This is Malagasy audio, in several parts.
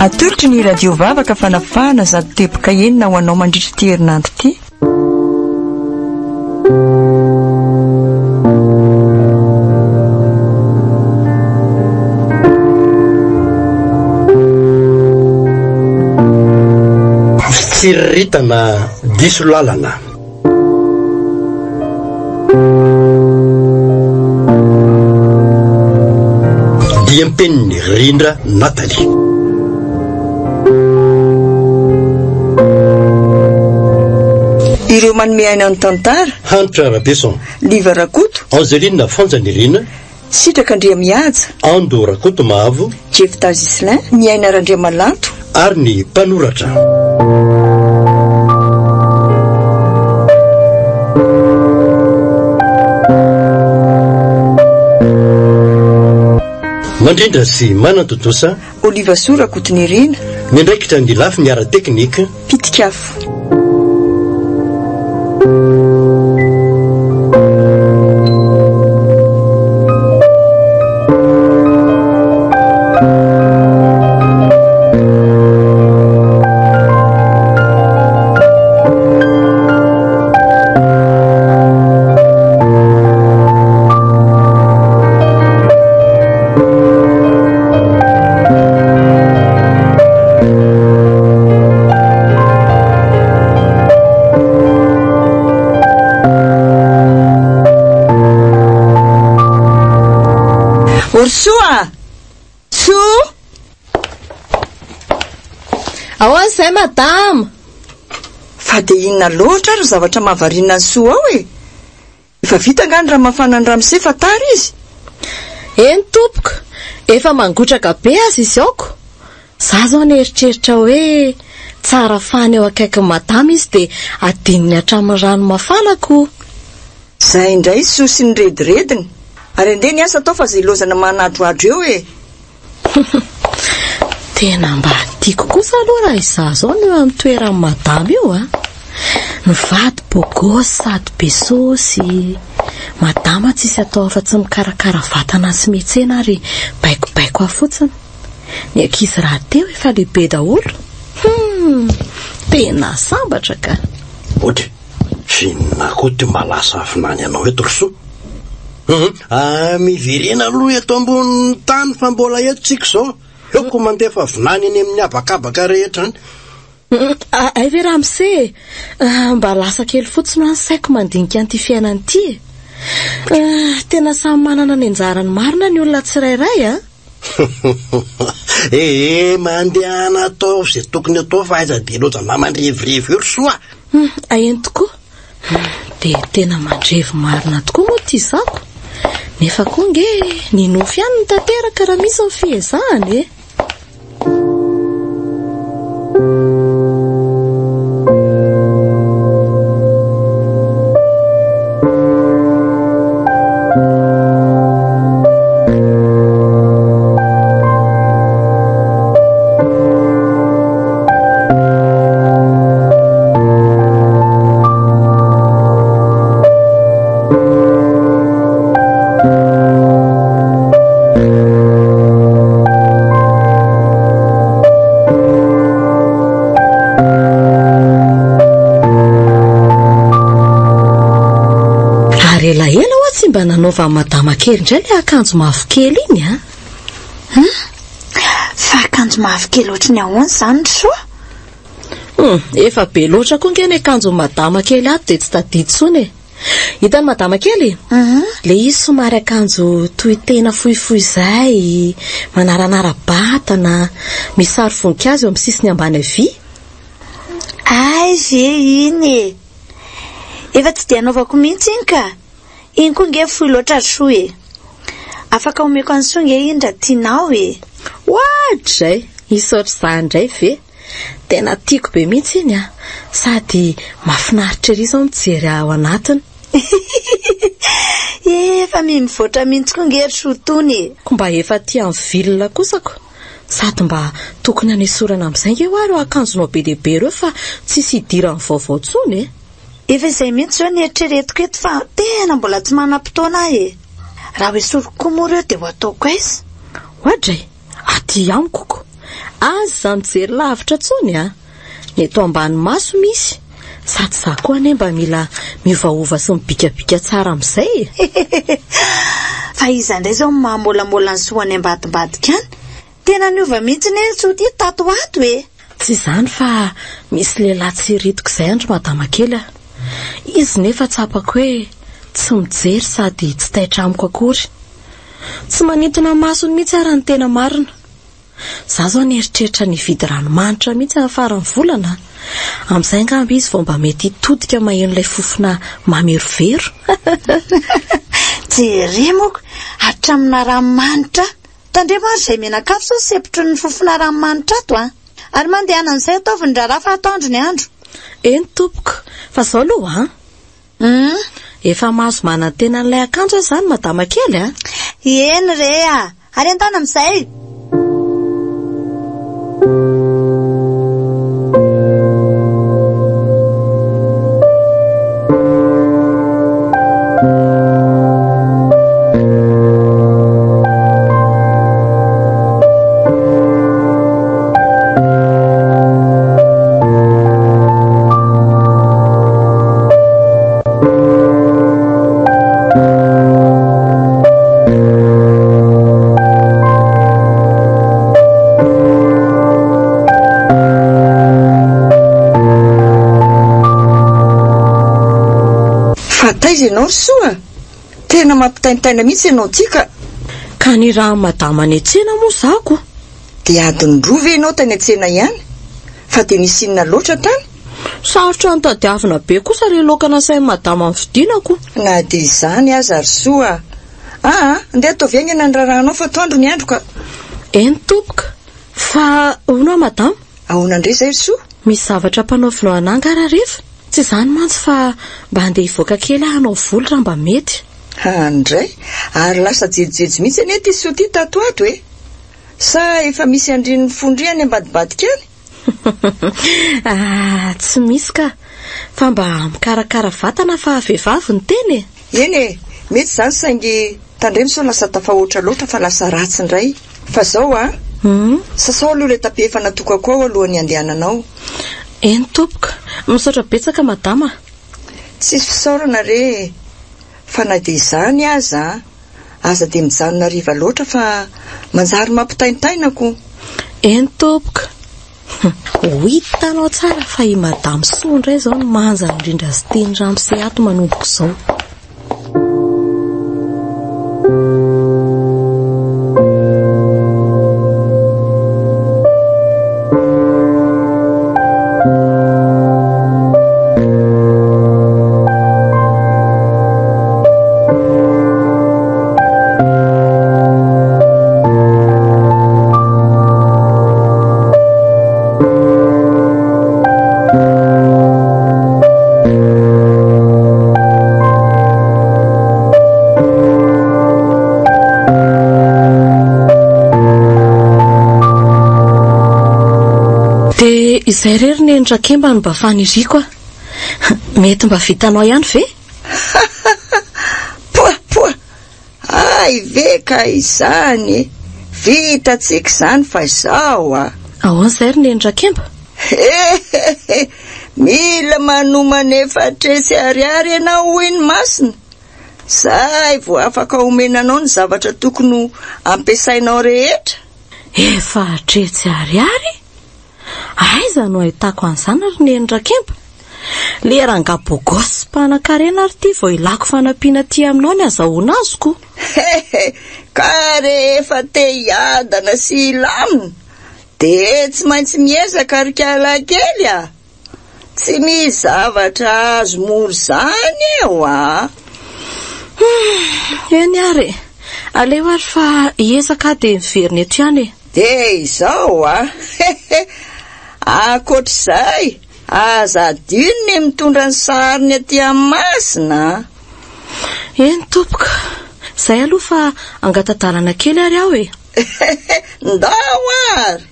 atolotry ny radio vavaka fanafahana zato teboka enina ho anao mandritra ty herinandro ty. Fitsiriritana diso lalana. Diampenny Rindra Nathalie. Ireo manome aina ny tantara Hanitra Rabeson, Liva Rakoto, Angelina Fanjanirina, Sitraka Andriamihaja, Ando Rakoto Mahavo, Jefta Gislin, ny aina Randriamalanto ary ny mpanoratra. Mandrindra sy manantotosa Oliva Sora Kotonirina, miandraikitra ny lafy miara teknika Pitikafo. Soa! So! Aoan'izay madama. Fa dia inona loatra ary zavatra mahavariana ny Soa ao e. Efa vita ngany raha mafana ny ramose fa tara izy. Eny tompoko, efa mangotraka be azy izy aoko. Za zao neritreritra hoe tsara fany eo akaikin'ny madama izy dia adininy hatramin'ny rano mafanako. Zay indray So sy ny redirediny. Ary ande ny asa tao fa zay lozana manadroadro eo e. Tena mba tiako kosa aloha raha izaho zao no amin'ny toeran'ny madama io a. Mivady bogosy sady be sosy. Madama tsisy atao afa-tsy mikarakara vatana sy mihetsena ary baikobaiko afotsiny. Ny ankizy raha teo efa lehibe daholo. Tena sambatra ka. Ohatry, finna koa ty malasa afinany anao eto Roso. Mivirina aloha eto ambony tany fa mbola eto tsika zao. Eo ko mandefa vinany eny amin'ny abakabaka rehetra any. Ay ve ramose, mba lasa kely fotsiny no saiko mandinika an'ity fiainana ity. Tena samy manana ny anjarany marina ny olona tsirairay a. Mandeha natao zay tokony atao fa aiza dia loatra mamandrevirivo eo Rosoa. Aeny tokoa. Dia tena mandrevo marina tokoa moa ty zako. Nefa koa nge ny nofy ihany ny tanteraka raha misy ny fiezahany e. Mba nanaova madama kely indray le akanjo mavokely iny a. Fa akanjo mavokely ohatry ny ahoana izany Soa? Efa be loatra koa nge ny akanjo madama kely ato dia tsy tadidy tsony e. Hitany madama kely? Le izy somary akanjo toy tena fohifohy izay, manaranara batana, misy sary voninkazo eo amin'ny sisiny ambany havia. Ay ve iny e. Efa tsy dia anaovako mihitsy iny ka. Iny koa nge fohy loatra Soa e. Afaka omeko any Soa nge iny raha tianao e. Ohatray, isotra izany indray ve. Tena tiako be mihitsy iny a. Sady mahafinaritra ery izao mijery ao anatiny. Efa mivoatra mihitsy koa nge Soa tony e. Mba efa tia amin'ny vilona kosako. Sady mba tokony hanesorana amin'izay nge hoary akanjonao be lehibe ireo fa tsisy hidirany vaovao tsony e. Efa izay mihitsy zao ny eritreretiko eto fa tena mbola tsy manam-potoana e. Raha hoe soroko moa ireo dia ho ataoko aiza? Ohatray, aty amiko. azy za mijery lavitra tsony a ny eto ambany maso misy sady za koa ane mba mila miovaova sy mibikabika tsara amin'izay fa iza indray zao mamolamola ny soany ambadimbadika any tena niova mihitsy ny tsy ho tia tato ato e tsy izany fa misy lehilahy tsy ritiko izay andro madama kely a izy nefa tsapako hoe tsy mijery sady tsy taitra amiko akory tsy manintona masony mihitsy ara ny tena marina za zao nieritreritra ny vidy ranomanitra mihitsy amin'ny farany volana amin'izay ngamby izy vao mba mety hitodika mahen'ilay fofona mamerovero jeremoko hatramina ranomanitra tandremaro izay menakafo sao sepitry ny fofona ranomanitra ato a ary mandeha an'izay ataovy ny raharaha fa ataondro ny andro eny tompoko fa zao aloha efa mahazo manantena an'ilay akanjo izany madama kely a eny re a ary antana amin'izay ianao soa tena mampitaintaina mihitsy ianao tika ka ny raha madama any an-tsena moa zako dia adiny roa ve ianao tany an-tsena ihany fa dia nisy inona loatra tany sarotra nitadiavina be kosa re lokana sain'ny madama amin'ny fidinako na dia izany aza ary soa ndeha ataovy aingana ny raharanao fa toandro ny andro ka eny tompoka fa hono madama ahoana indray izay soa misy zavatra mpanaovinao anangara rehefa tsy izany mantsy fa mba handeha hivoaka kely hanao voly raha mba mety handray ary lasa jejojejo mihitsy ane ty soa ty tato ato e sa efa misy andrin'ny fondriany ambadibadika any tsy misy ka fa mba mikarakara vatana fa vehivavy ny teny eny e mety izany saingy tandremy sao lasa tafahoatra loatra fa lasa ratsy indray fa zao sasao aloha le tapi efa natokako ao alohan'ny andehananao eny tompoka misaotra betsaka madama tsisy fisaorana re fa na dia izany aza dia mijanona riva loatra fa manjary mampitaintainako eny tompoka ho hitanao tsara fa i madama soa indray zao no manja indrindra sy teny ramose ato manomboko izao izay rery ny endrakemba no mba faniriko mety mba vitanao ihany ve poa ay ve ka izany vitatsika izany fa izao ahoana izay ry ny endrakemba mila manomana efatresy ariary ianao iny masina zay vo afaka omenanao ny zavatra tokony ampiasainao rehetra efatretsy ariary aiza no ahitako an'izany ary ny endrakemba le rangabogosy mpanan-karena ary ty vao ilako fanampiana ty aminao ny azahoana azoko ka rehefa te hiadana sy ilamina dia tsy maintsy miezaka ary kiala kely tsy misy zavatra azo moro zany eo eny ary aleo ary fa hiezaka dia miverina eto ihany dia izao akoatr'izay aza adinony mitondra ny sariny aty amin'ny masina eny tompoka izay aloha fa angatadalana kely ary aho ndao ary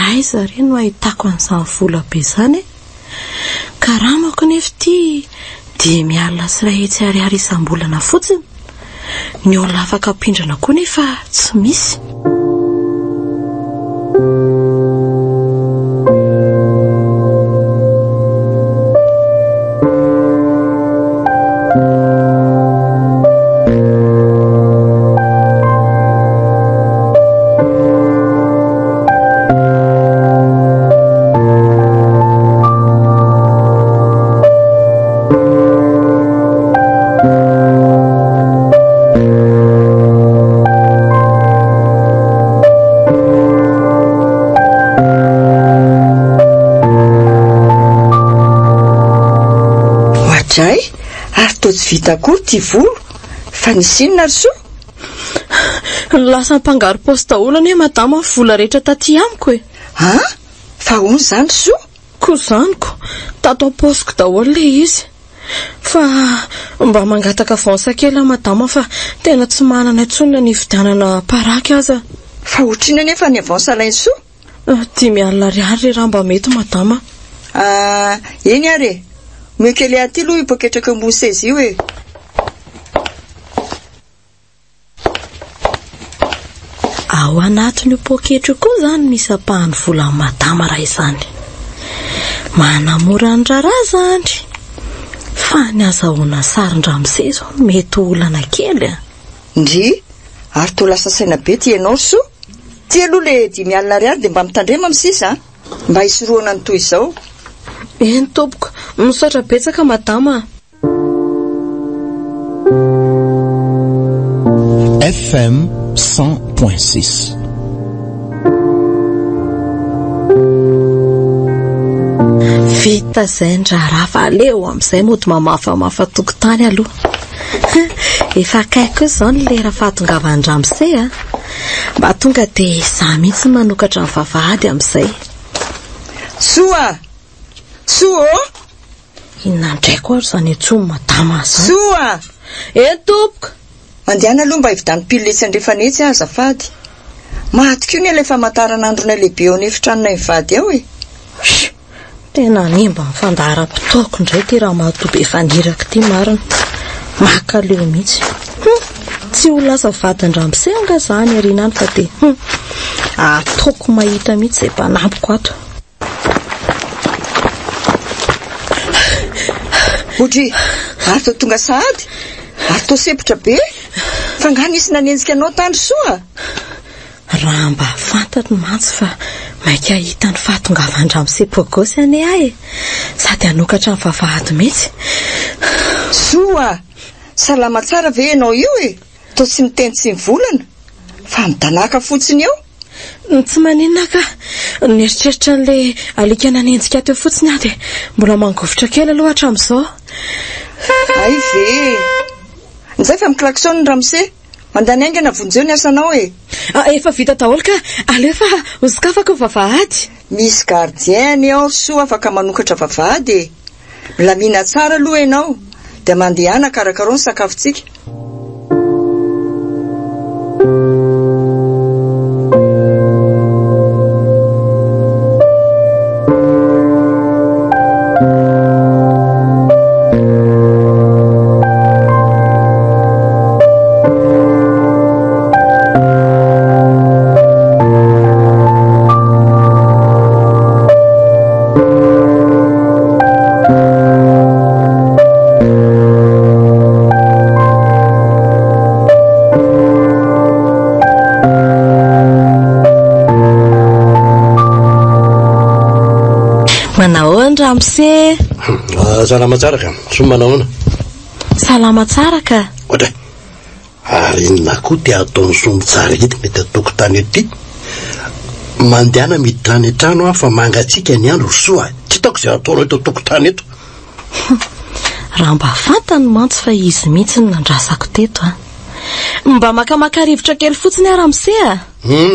aiza re no ahitako an'izany vola be izany karamako nefa ty dia mialina sy rahetsy ariary isam-bolana fotsiny ny olona afaka ampindrana koa nefa tsy misy dray ary toa tsy vita akory ty volo fa nisinona ry soa. Lasa mpangaro paosy daholo anie madama vola rehetra taty amiko e. Ha? Fa hono zany soa? Koa zaniko tato am-paosiko daholo le izy. Fa mba mangataka vonsa kely madama fa tena tsy manana intsony ny vidianana paraky aza. Fa otrina nefa ny avansa lainy soa? 5,000 ariary raha mba mety madama. Eny ary mio kely aty aloha hipoketraka ambony seza io e. Ao anatin'io poketra koa zany misy apahany vola madama raha izany. Manamora ny raharaha zany. Fa ny azahoana sarin-dramose zao mety olana kely a. Ndry, ary toa lasa saina be ty ianao soa. Ty aloha le 5,000 ariary dia mba mitandrema misisa mba hisoroana ny toy izao. Eny tompoko, misaotra betsaka madama. FM 100.6 Vita zay ny raharaha fa aleo amin'izay mody mamafamafa tokotany aloha. Efa akaiko izao ny lera fahatongavan'ny ramose a. Mba tonga dia izaho mihitsy manokatra ny vavahady amin'izay. Soa! Soa! Inona ndraiko ary izany intsony madama izany. Soa! Tompoko! Andehana aloha mba hividan'ny piletsy andrefanetsy azafady. Matiko io ny ilay famantaran'androna lehibe ao an'efitranonay mivady ao e. Tena nimba mifandaharam-potoako indray ty raha mahatobe efa niraka ty marina. Maka leo mihitsy. Tsy ho lasa vadin-dramose anga zany ariana any fa dia ataoko mahita mihitsy izay mpanampiko ato. Odry, ary toa tonga sahady, ary toa sepotra be, fa nga nisy nanenjika anao tany soa. Raha mba fantany mantsy fa maika hita ny fahatongavan-dramose pogosy ane ahy sady hanokatra ny vavahady mihitsy. Soa, salama tsara ve ianao io e? Toa tsy miteny tsy mivolana, fa midanaka fotsiny eo. Tsy maninona ka, nieritreritra n'le alika nanenjika teo fotsiny aho dia mbola mangovitra kely aloha hatramin'izao. Ay ve, nizay fa miklakson ny ramose, mandany aingana vonjeo ny asanao e. Efa vita daholo ka, aleo fa hozikafako vavahady. Misy gardien ao soa afaka manokatra vavahady e. Milamina tsara aloha ianao, dia mandehana karakarao ny sakafontsika. Manahoana ramose? Salama tsara ka, so manahoana? Salama tsara ka. Ohatra, ary inona koa tia ataon'ny sombo tsara ety mety ataoko tany ety. Mandehana miditra any an-trano aho fa mangatsika ny andro soa. Tsy taoko izay ataonao eto an-tokotany eto. Raha mba fantany mantsy fa izy mihitsy ny nandrasako teto a. Mba makamaka rivotra kely fotsiny ramose a.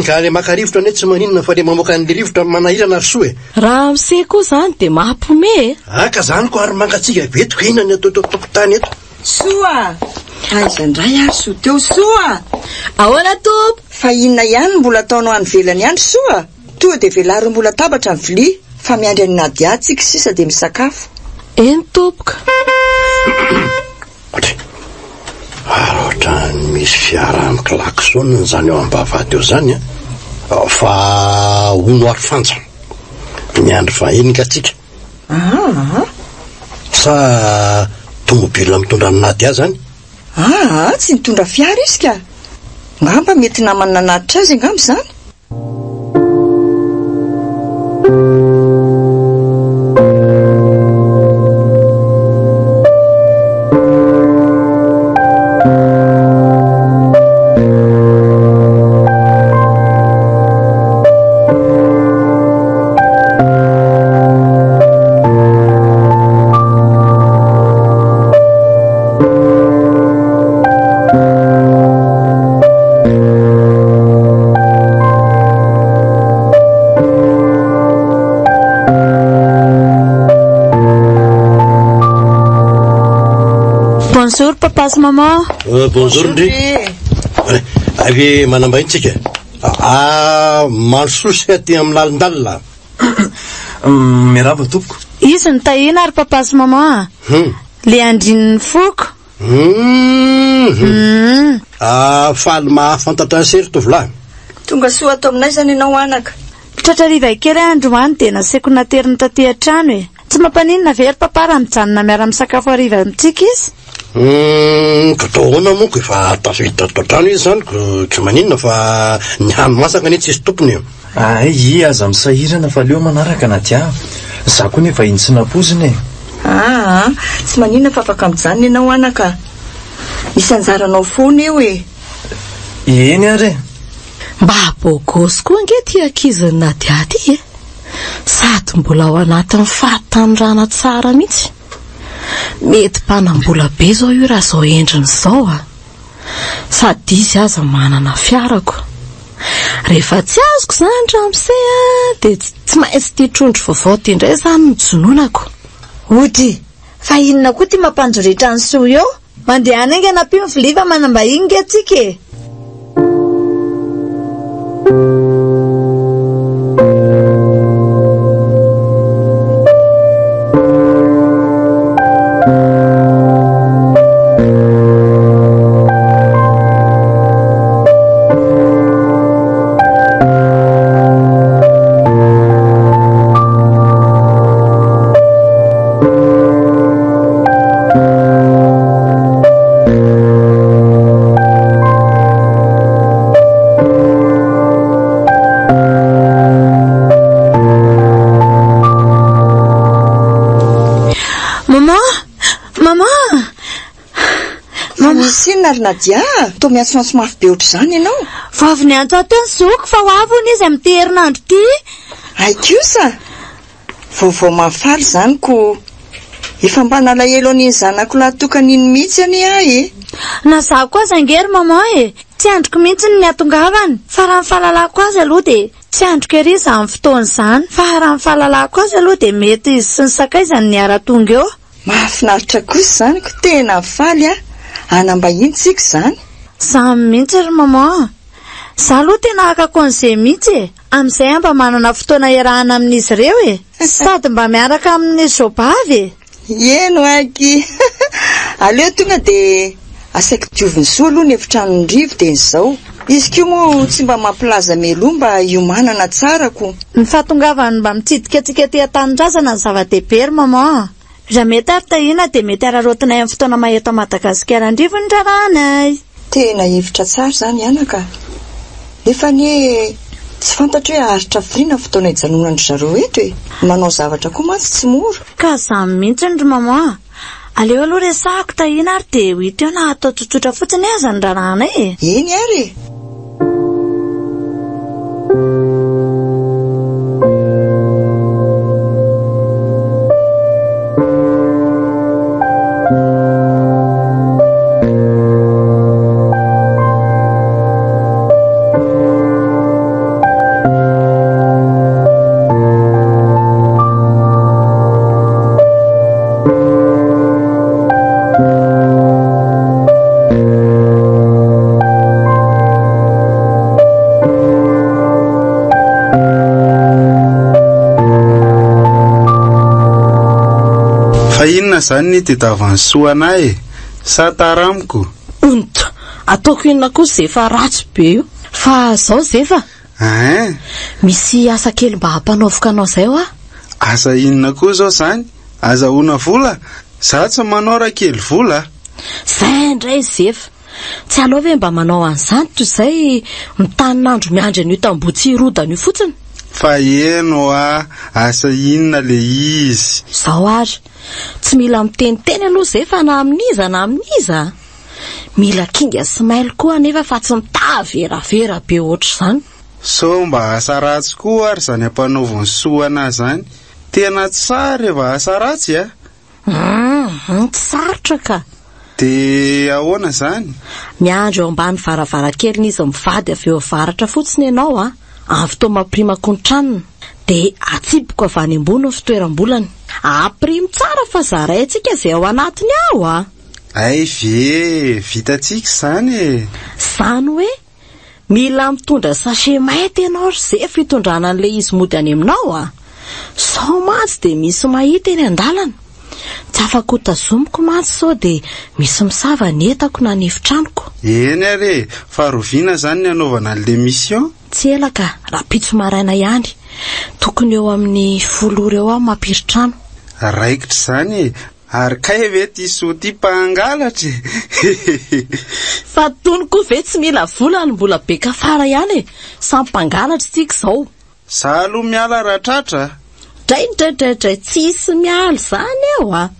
Ka le maka rivotra ane tsy maninona fa le mamoaka an'le rivotra manahirana ary soa e. Ramose koa zany dia mampome. Ka zany ko ary mangatsika betiko inona ny atao tokotany eto. Soa! Aizandray ary soa teo soa! Ahoana tompo? Fa inona ihany mbola ataonao any velany ihany soa? Toa dia velary mbola tabatra ny vilia, fa miandry any nadiady tsika sisa dia misakafo. Eny tompoka. Ohatra misy fiara amin'ny klaksonina zany ao am-bavahady eo zany fa hono ary fantsa miandry vahiny ka tsika. Sa tomobila mitondra ny nady azy zany? Tsy nitondra fiara izy ka. Ngamba mety namana nanatitra azy angamba zany. Bonjour papa sy maman. Bonjour ndry. Avy manambaintsika. Malososy aty amin'ny lalindalina. Mirava tompoko. Izy ny tahina ary papa sy maman. Le andrin'ny foko. Faly mahafantatra sery tovolahy. Tonga soa ato aminay zany ianao anaka. Tratrariva kely androany dia naseako nateriny taty an-trano e. Tsy mampaninona very papa raha mijanona miara misakafo hariva amintsika izy. Kataona moako efa tafita ato an-trano izy zany tsy maninona fa ny hany masaka ny tsisy tompony io. I aza misahirana fa leo manaraka na dia. Za koa nefa iny tsy napoziny e. Tsy maninona fa afaka mijanona ianao anaka. Misy anjaranao foana eo e. Eny ary. Mba bogosy koa ange ty ankiziny Nadia ty e. Sady mbola ao anatin'ny fahatanyrana tsara mihitsy. Mety mpanambola be zao io raha zao endriny zao Sady izy aza manana fiarako. Rehefa tsy azoko zany ramosay dia tsy maintsy ty trondro vaovao ty indray zany nojononako. Ody, fa inona koa ty mampanjoretra ny soa eo? Mandeha any ange napio ny viliva manambahiny nge atsika e. Nadia, to miantsoantso mafy be ohatr'izany ianao. Vavy ny antso ato ny zoko fa ho avy izy amin'ny herinandro ty. Ay kosa. Vaovao mahafaly zany ko efa mba nalahelo an'iny zanako latokan'iny mihitsy ani e. Na za koa zangery maman e. Tsy androko mihitsy ny atongavany. Fa raha ny fahalalako azy aloha dia tsy androko ery izany fotoana izany. Fa raha ny fahalalako azy aloha dia mety izy sy ny sakaizany ny ara-tonga eo. Mahafinaritra kosa zany ko tena faly anambahiny tsika zany. Samy mihitsy ry maman. Za aloha tena akako an'izay mihitsy e. Amin'izay mba manana fotoana iarahana amin'izy ireo e. Sady mba miaraka amin'ny zobavy e. Eno aky. Aleo tonga dia asaiko dioviny soa aloha ny efitrano ndrivo dia izao. Izy koa moa tsy mba mampilaza meloa mba iomanana tsara ko. Ny fahatongavany mba mitsidika antsika ty an-tanindrazana ny zava-dehibe ry maman. Raha mety ary tahina dia mety ararotinay amin'ny fotoana maheto Madagasikara andrivo ny raranay. Tena hevitra tsara zany anaka. Nefa ny tsy fantatra hoe aritra firiana fotoana hijanonandry zareo eto e. Manao zavatra koa mantsy tsy mora. Ka zany mihitsy ry maman. Aleo aloha resahako tahina ary dia ho hita eo na atao tsotsotra fotsiny aza ny raranay e. Eny ary e. Inona zany ty davany soanay sa taramiko? Ataoko inona koa zefa ratsy be io. Fa zao zefa. Misy asa kely mba hampanaovika anao zay ho Asa inona koa zao zany? Azahoana vola? Za tsy manao raha kely vola. Zay indray zefa. Tsy aleo ve mba manao an'izany toy izay mitanin'andro miandry an'io tamboho tsy hirodana io fotsiny? Fa eno asa inona le izy? Zao ary. Tsy mila miteniteny aloha zefa na aminiza. Mila kinga sy mail koa anefa fa tsy mitaveravera be ohatr'izany. So mba asa ratsy koa ary zany ampanaoviny soana zany. Tena tsara eva asa ratsy Tsy sarotra ka. De ahoana zany? Miandro eo ambany varavarankeliny izy mivady avy eo avaratra fotsiny ianao amin'ny fotoana mampirimako ny tranony. De atsipiko avy any ambony ny fitoeram-bolany. Aprimo tsara fa zaray antsika izay ao anatiny ao ay ve vitatsika zany e. Zany hoe mila mitondra sachet mainty ianao zay fitondrana an'ilay izy mody any aminao a. Sao mantsy de misy mahita eny an-dalana. Tsy afaka ho tazomiko mantsy sao de misy misava ny entako na ny efitranoko. Eny are, faroviana zany ny anaovana l'émission. Tsy elaka, rapitso maraina ihany. Tokony eo amin'ny 10 eo aho mampiritrano. Raikitra zany e. Ary kay ve ty soty mpangalatra fa tonoko ve tsy mila volany mbola be kafara ihany e. Samy mpangalatra tsika zao. Sa aloha miala ratratra. Dray tsisy miala zany eo a.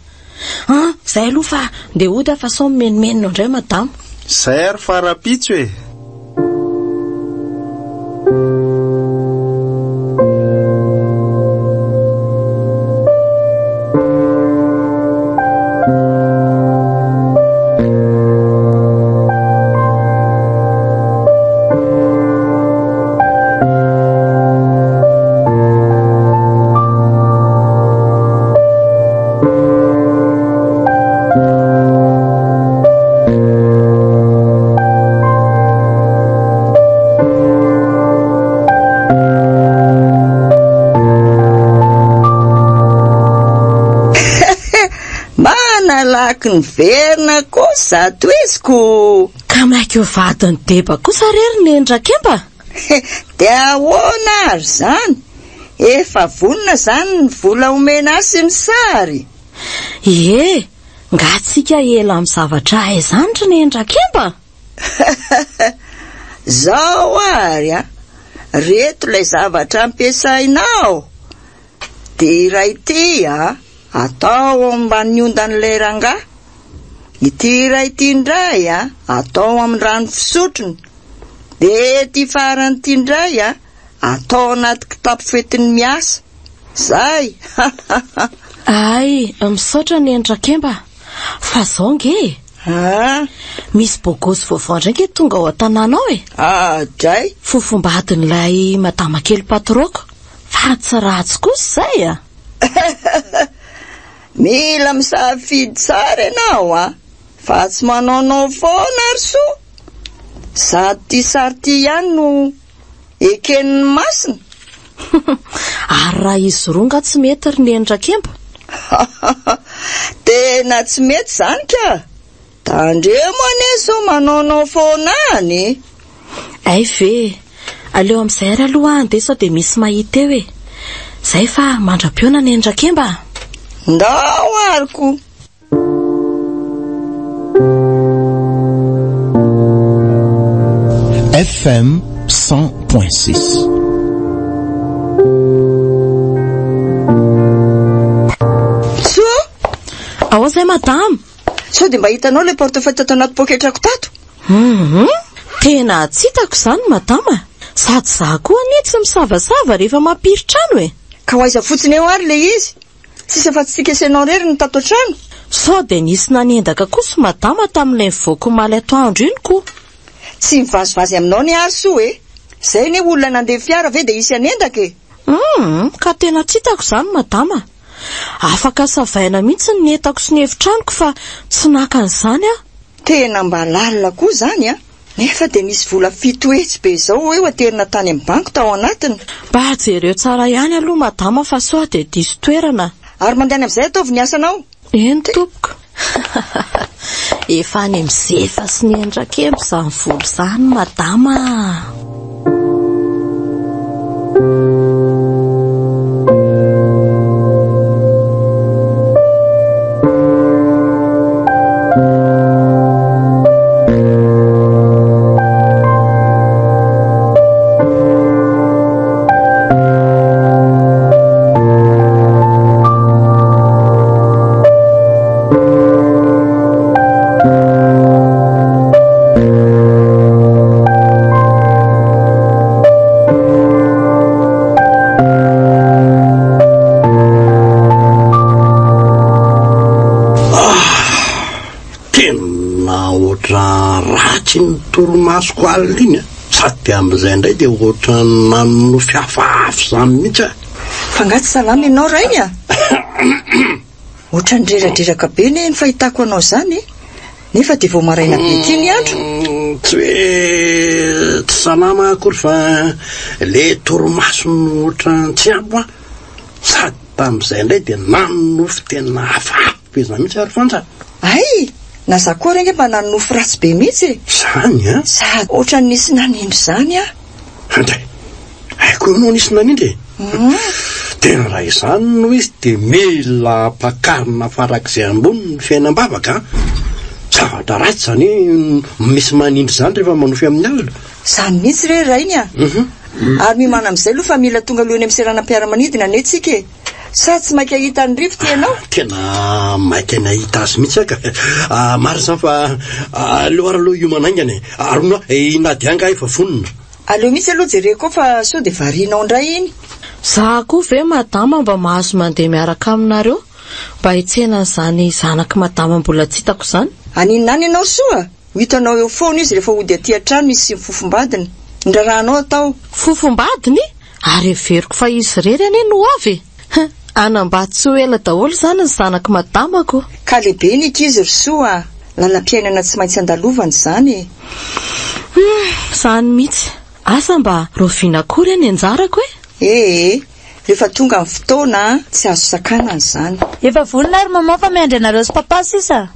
Zay aloha fa nde ota fa sao menimenina indray madamo. Zay ary farapitso e. Laky ny verina kosa toeziko. Ka maika eo vadiny deba kosa rery ny endrakemba. De ahoana ary zany? Efa vonina zany ny vola omena azy ny sary. Ie, nga tsika ela amin'ny zavatra aizandra ny endrakemba. Zao ary a, reto lay zavatra ampiasainao. De iray ty a, atao ambany ondan'ilay rangaha. Ity iray ty indray a, atao amin'ny rano fisotrony. De ty farany ty indray a, atao anaty kitapo fetiny miasa. Zay. Ay, misaotra ny endrakemba. Fa zao nge. Misy bogosy vaovao ndraiky tonga ao an-tanànao e. Dray. Fofombadin'ilay madama kely patroko. Fa tsy ratsy kosa zay a. Mila misafidy tsara ianao a. Fa tsy manaonao foana ary soa. Sady ty sary ty ihany no eken'ny masina. Ary raha izy ronga tsy mety ry ny endrakemba. Tena tsy mety zany ka. Tandremo aneso manaonao foana any. Ay ve, aleo amin'izay ary aloha ande sao de misy mahita eo e. Zay fa mandra-piona ny endrakemba. Ndao ariko. FM 100.6. Ao zay madame. So de mba hitanao le portefeuille tato anaty poketrako tato. Tena tsy hitako zany madama. Sady za koa anie tsy misavasava rehefa mampiritrano e. Ka ho aiza fotsiny eo ary le izy. Tsisy afa tsy kesenao rery ny tato trano. Sao de nisy nanendaka kosa madama tamin'ilay mivoako maly atoandro iny koa. Tsy mivazivazy aminao ny ary soa e. Zay ne olona nandeha fiara ve de isy anendaka e. Ka tena tsy hitako zany madama. Afaka savaina mihitsy ny entako sy ny efitranoko fa tsy nakan'izany a. Tena mba lalina koa zany a. Nefa de misy vola 7 hetsy be zao eo aterina tany amin'ny banky tao anatiny. Mba jereo tsara ihany aloha madama fa sao de diso toerana. Ary mandehana amin'izay ataovy ny asanao. Eny tompoko. Efa any mizefa sy ny endrakemba zany volo zany madama. Ratsy ny toromasoko alina sady amin'izay indray dia ohatra nano fiafafy zany mihitsy a. Fa ngatsy salama ianao rainy a. Ohatra ny dreradreraka be ny fahitako anao zany. nefa dia vao maraina be ty ny andro. Tsy hoe tsy salama akory fa le torimasony ohatra tsy ampo sady tamin'izay indray dia nanonofo tena hafahafa izany mihitsy ary fanta. Ay, na za koa renge mba nanonofo ratsy be mihitsy. Zany a? Sady ohatra nisy nanindry zany a. Andray, haiko ianao nisy nanindry. Tena raha izany no izy dia mila pakarina farak'izay ambony ny fiainam-bavaka. Zavatra ratsy zany misy manindry zany rehefa manofy amin'ny alina. Zany mihitsy re rainy a. Ary mimana amin'izay aloha fa mila tonga alohan'ny amin'ny seranam-piaramanidina ane tsika e. Sa tsy maika hita ny rivotra ianao? Tena maika nahita azy mihitsy aka. Maro zany fa aleo ary aloha io manaingany ary no inadianga efa vonona. Aleo mihitsy aloha jereko fa sao dia varianao indray iny. Za koa ve madama mba mahazo mandeha miaraka aminareo mba hitsena zany zanaka madama mbola tsy hitako zany. Aninany ianao soa? Ho hitanao eo foana izy rehefa hody aty an-trano izy sy fofombadiny. Ndrarahanao atao. Fofombadiny? Ary everiko fa izy rery ane no avy. Anamba tsy ho ela daholo zany ny zanaka madamako. Ka lehibe ny ankizy ry soa. Lalam-piainana tsy maintsy andalovany zany. Zany mihitsy. Asa mba roviana kory any anjarako e? Rehefa tonga amin'ny fotoana tsy azo sakanany zany. Efa vonona ary mama fa miandry anareo sy papa sisa.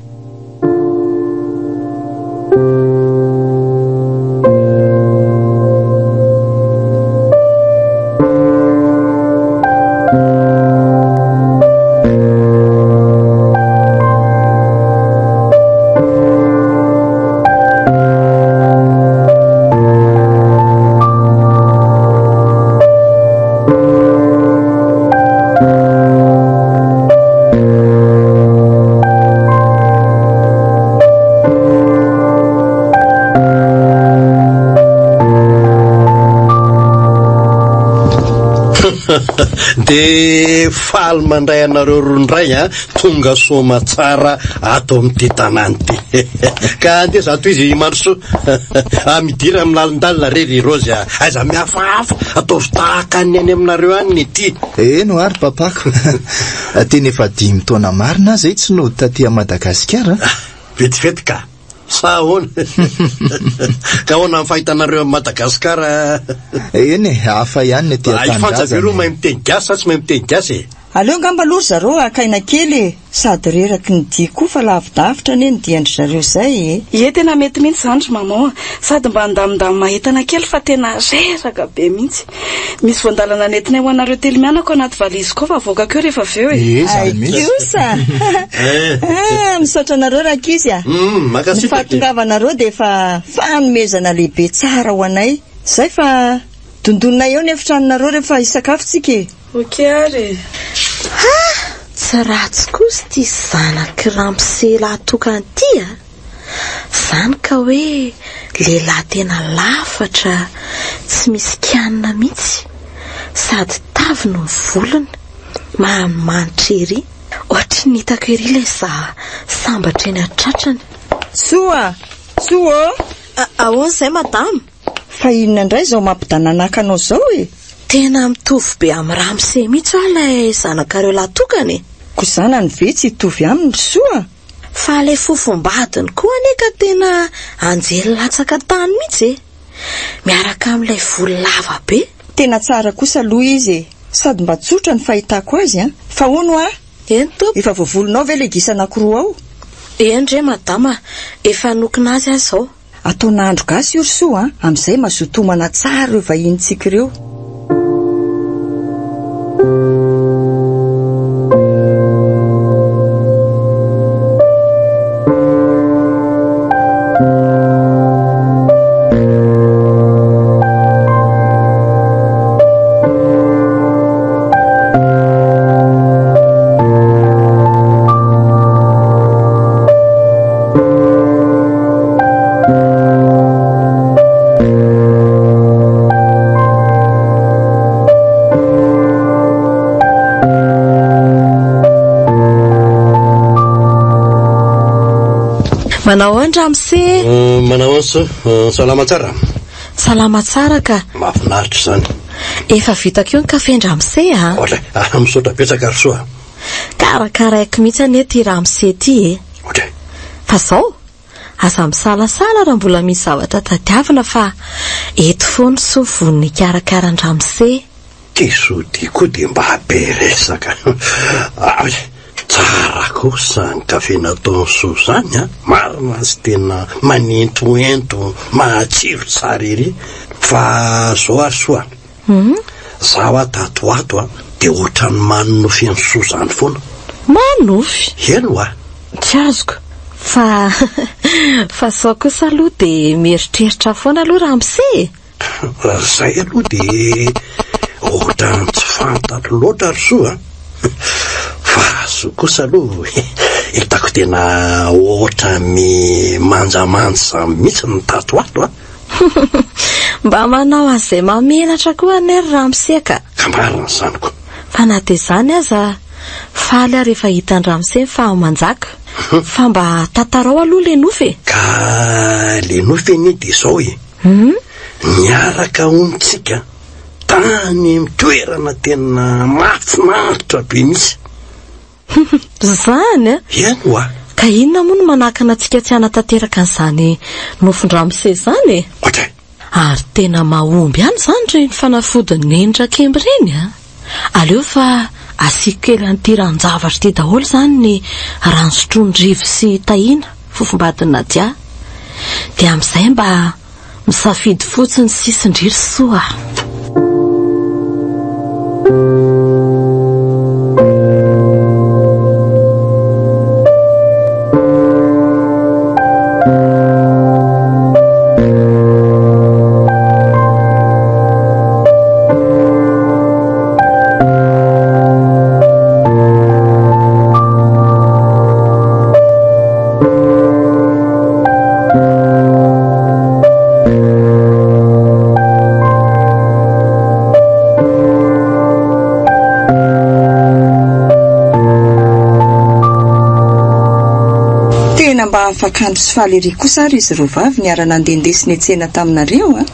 Dia faly mandray anareo rondray tonga soma tsara ato amin'ity tanàny ty. Ka andeha zato izy mandrosoa midira amin'ny lalindalina rery Rozy aiza mihafahafa ataovy tahaka ny any aminareo any ity. Eno ary papako. Teny efa 5 taona marina zay tsy nody taty Madagasikara. Vetivety ka sa ahoana? Ka ahoana amin'ny fahitanareo Madagasikara? Eny hafa ihany ny aty an-tanindrazana. Fanjavero mahay miteny gasy sa tsy mahay miteny gasy e? Aleo ngamba aloha zareo akaina kely sady reraky ny dia koa fa lavidavitra ane ny diandry zareo zay e. Tena mety mihitsy zany mama sady mba andamindamy mahitana kely fa tena reraka be mihitsy. Misy voandalana nentinay ho anareo telo mianako anaty valiziko fa avoaka keo rehefa aveo e. Kosa misaotra anareo rakizy a. Ny fahatongavanareo dia efa fanomezana lehibe tsara ho anay. Zay fa dondonay eo ny efitranonareo rehefa hisakafo tsika e. Ok ary. Tsy ratsy kosa ty zanaka ramsela atokany ty a. Zany ka hoe lehilahy tena lafatra tsy misy kianina mihitsy sady tavy no volony manitra ery ohatra ny hitako ery ilay sambatra eny atratrany. Soa ahoana izay madama? Fa inona indray zao mampidananaka anao zao e? Tena mitovy be amin'ny ramse mihitsy ilay zanakareo latokany. Ko zanany ve tsy hitovy aminy soa? Fa ilay fofombadiny koa aneka tena anjely latsaka tany mihitsy e. Miaraka amin'ilay volo lava be. Tena tsara kosa aloha izy e. Sady mba tsotra ny fahitako azy a. Fa hono a? Eny tompoko. Efa voavolonao ve le gisa anankiroa ao? Eny re madama, efa nokona azy azy zao. Atao nandro gasy io soa amin'izay mazotomana tsara ireo vahintsika ireo. Manao andra amse? Manao anso, salama tsara. Salama tsara ka. Mahafinaritra zany. Efa vitako io ny kafe ndra amse ha? Oatra, misaotra betsaka ry soa. Karakaraiko mihitsy anie ty ramse ty e. Oatra. Fa zao, aza misalasala raha mbola misy zavatra tadiavina fa eto foana so vonony karakaran-dramose. Tisody koa dia mba haberesaka. Tsara kosa ny kafe nataony so zany a. Marina azy tena manentoento mahatsiro tsara ery. Fa zao ary soa zaho atatoato a dia ohatrany manonofy any so zany foana. Manofy? Eno a. Tsy azoko. Fa sao kosa aloha dia mieritreritra foana aloha Ramose. Zay aloha dia ohatrany tsy fantatra loatra ry soa. Fa so kosa aloha hitako tena ohatrany manjamanja mihitsy ny tatoato a. Mba manao an'izay mamelatra koa anery Ramose ka. Ka marina izany koa. Fa na dia izany aza faly aho rehefa hitan'ny Ramose fa manjaka. Fa mba tantarao aloha le nofy. Ka le nofy eny dia izao e. Niaraka ontsika tany mitoerana tena mahafinaritra be misy. Zany a? Eno a. Ka inona moa no manakana antsika tsy hanatanteraka an'izany nofin-Ramose zany e? Ohatray. Ary tena mahomby ihany zany reny fanafodiny endrakemby reny a. Aleo fa asiko kely an'ity ranon-javatra ity daholo zany ny rano sotroin-drivo sy tahina fofombadina dia. Dia amin'izay mba misafidy fotsiny sisin-driry soa. Mba afakandro sy faly ery kosa ary izy rovavy niara nandendesiny etsena taminareo a.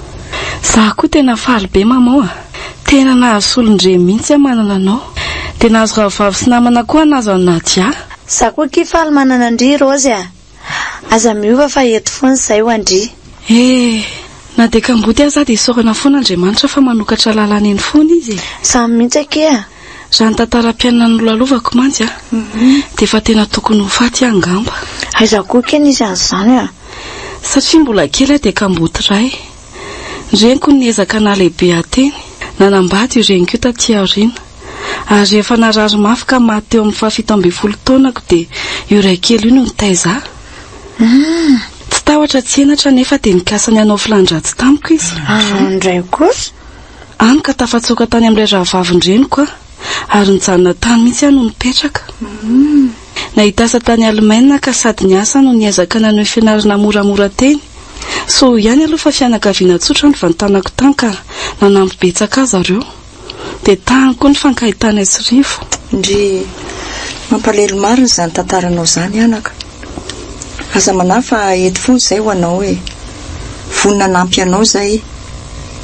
Zaho koa tena faly be mamao a. Tena nahazo solondre mihitsy a manana anao. Dia nahazo rahavavy sy namana koa nazo any Nadia. Zaho koa ky faly manana Andry Rozy a. Aza miova fa eto foana izay ho Andry. Na dia kamboty aza dia isaorana foana Andriamanitra fa manokatra lalana eny foana izy. Samy mihitsy ake a. Raha ny tantaram-piainana nolalovako mantsy a. Dia fa tena tokony ho faty angamba. Aiza koa keny izy an'izany a. Satria mbola kely dia kamboty ray. Reniko niezaka na lehibe ateny. Nanambady io reniko io taty aoriana. Ary rehefa narary mafy ka maty eo amin'ny 17 taonako dia io ray kely io no nitaiza. Tsy tahotra tsy henatra nefa dia nikasany hanao filandratsy tamiko izy. Ndray kosa? Any ka tafatsoka tany amin'ilay rahavavin-dreniko a. Ary nijanona tany mihitsy aho no nipetraka. Nahita asa tany Alemaina ka sady niasa no niezaka nanao fianarana moramora teny. So ihany aloha fa fianakaviana tsotra ny vantanako tany ka nanampy betsaka zareo. Dia tany koa ny fankahitana Sirivo. Ndry mampalelo marina izany tantaranao izany anaka. Aza manafa eto foana izay ho anao hoe vonina nampy anao izay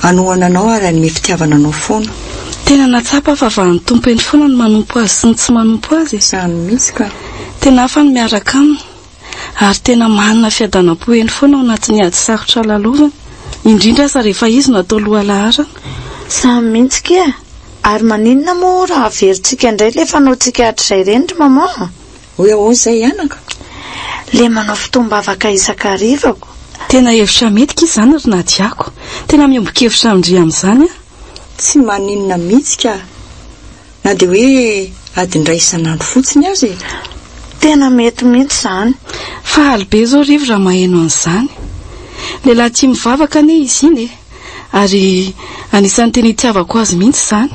anohana anao ary anome fitiavana anao foana. Tena natsapa fa van'ny tompo eny foana ny manompo azy sy ny tsy manompo azy. Izany mihitsy ka. Tena hafa ny miaraka aminy. Ary tena manana fiadanam-po eny foana ao anatin'ny ady sarotra lalovana. Indrindra aza rehefa izy no atao loha laharana. Samy mihitsy kia. Ary maninona moa raha averintsika indray le fanaontsika hatr'izay ireny ry mama? Hoe ahoana izay anaka? Le manao fitombavaka isan-karivako. Tena hevitra metika izany ry Nadiako. Tena miomboka-hevitra amindry amin'izany a. Tsy maninona mihitsy ka. Na dia hoe adiny ray isan'andro fotsiny azy. Tena mety mihitsy izany. Faly be zao rivo raha maheno an'izany. Lehilahy tia mivavaka ane izy iny e. Ary anisan'ny tena itiavako azy mihitsy izany.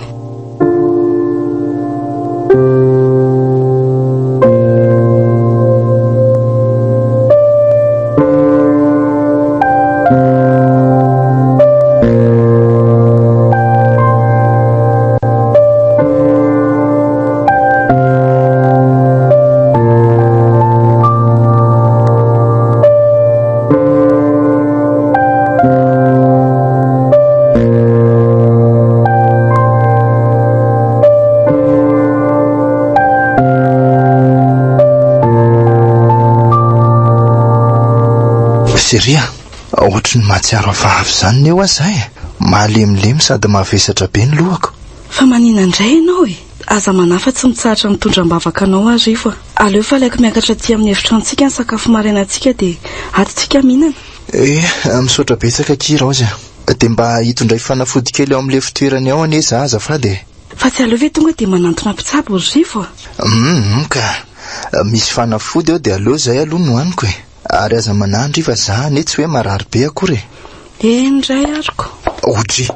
Seria, ohatry ny mahatsiaro vavy zany ny eo azahay. Mahalemilemy sady mavesatra be ny lohako. Fa manina indray ianao e. Aza manafa tsy mitsahatra mitondra mbavaka anao arivo. Aleo fa laiko miakatra aty amin'ny efitrantsika ny sakafo marainantsika dia atintsika mihinana. Misaotra betsaka kira aho zay. Dia mba hitondray fanafody kely ao amin'ilay fitoerany ao anie za azafady. Fa tsy aleo ve tonga dia manantona mpitsabo rivo? Ka misy fanafody ao dia aleo zay aloha no hoaniko e. Ary aza manandry fa za ane tsy hoe marary be akory. Indray ariko. Otry,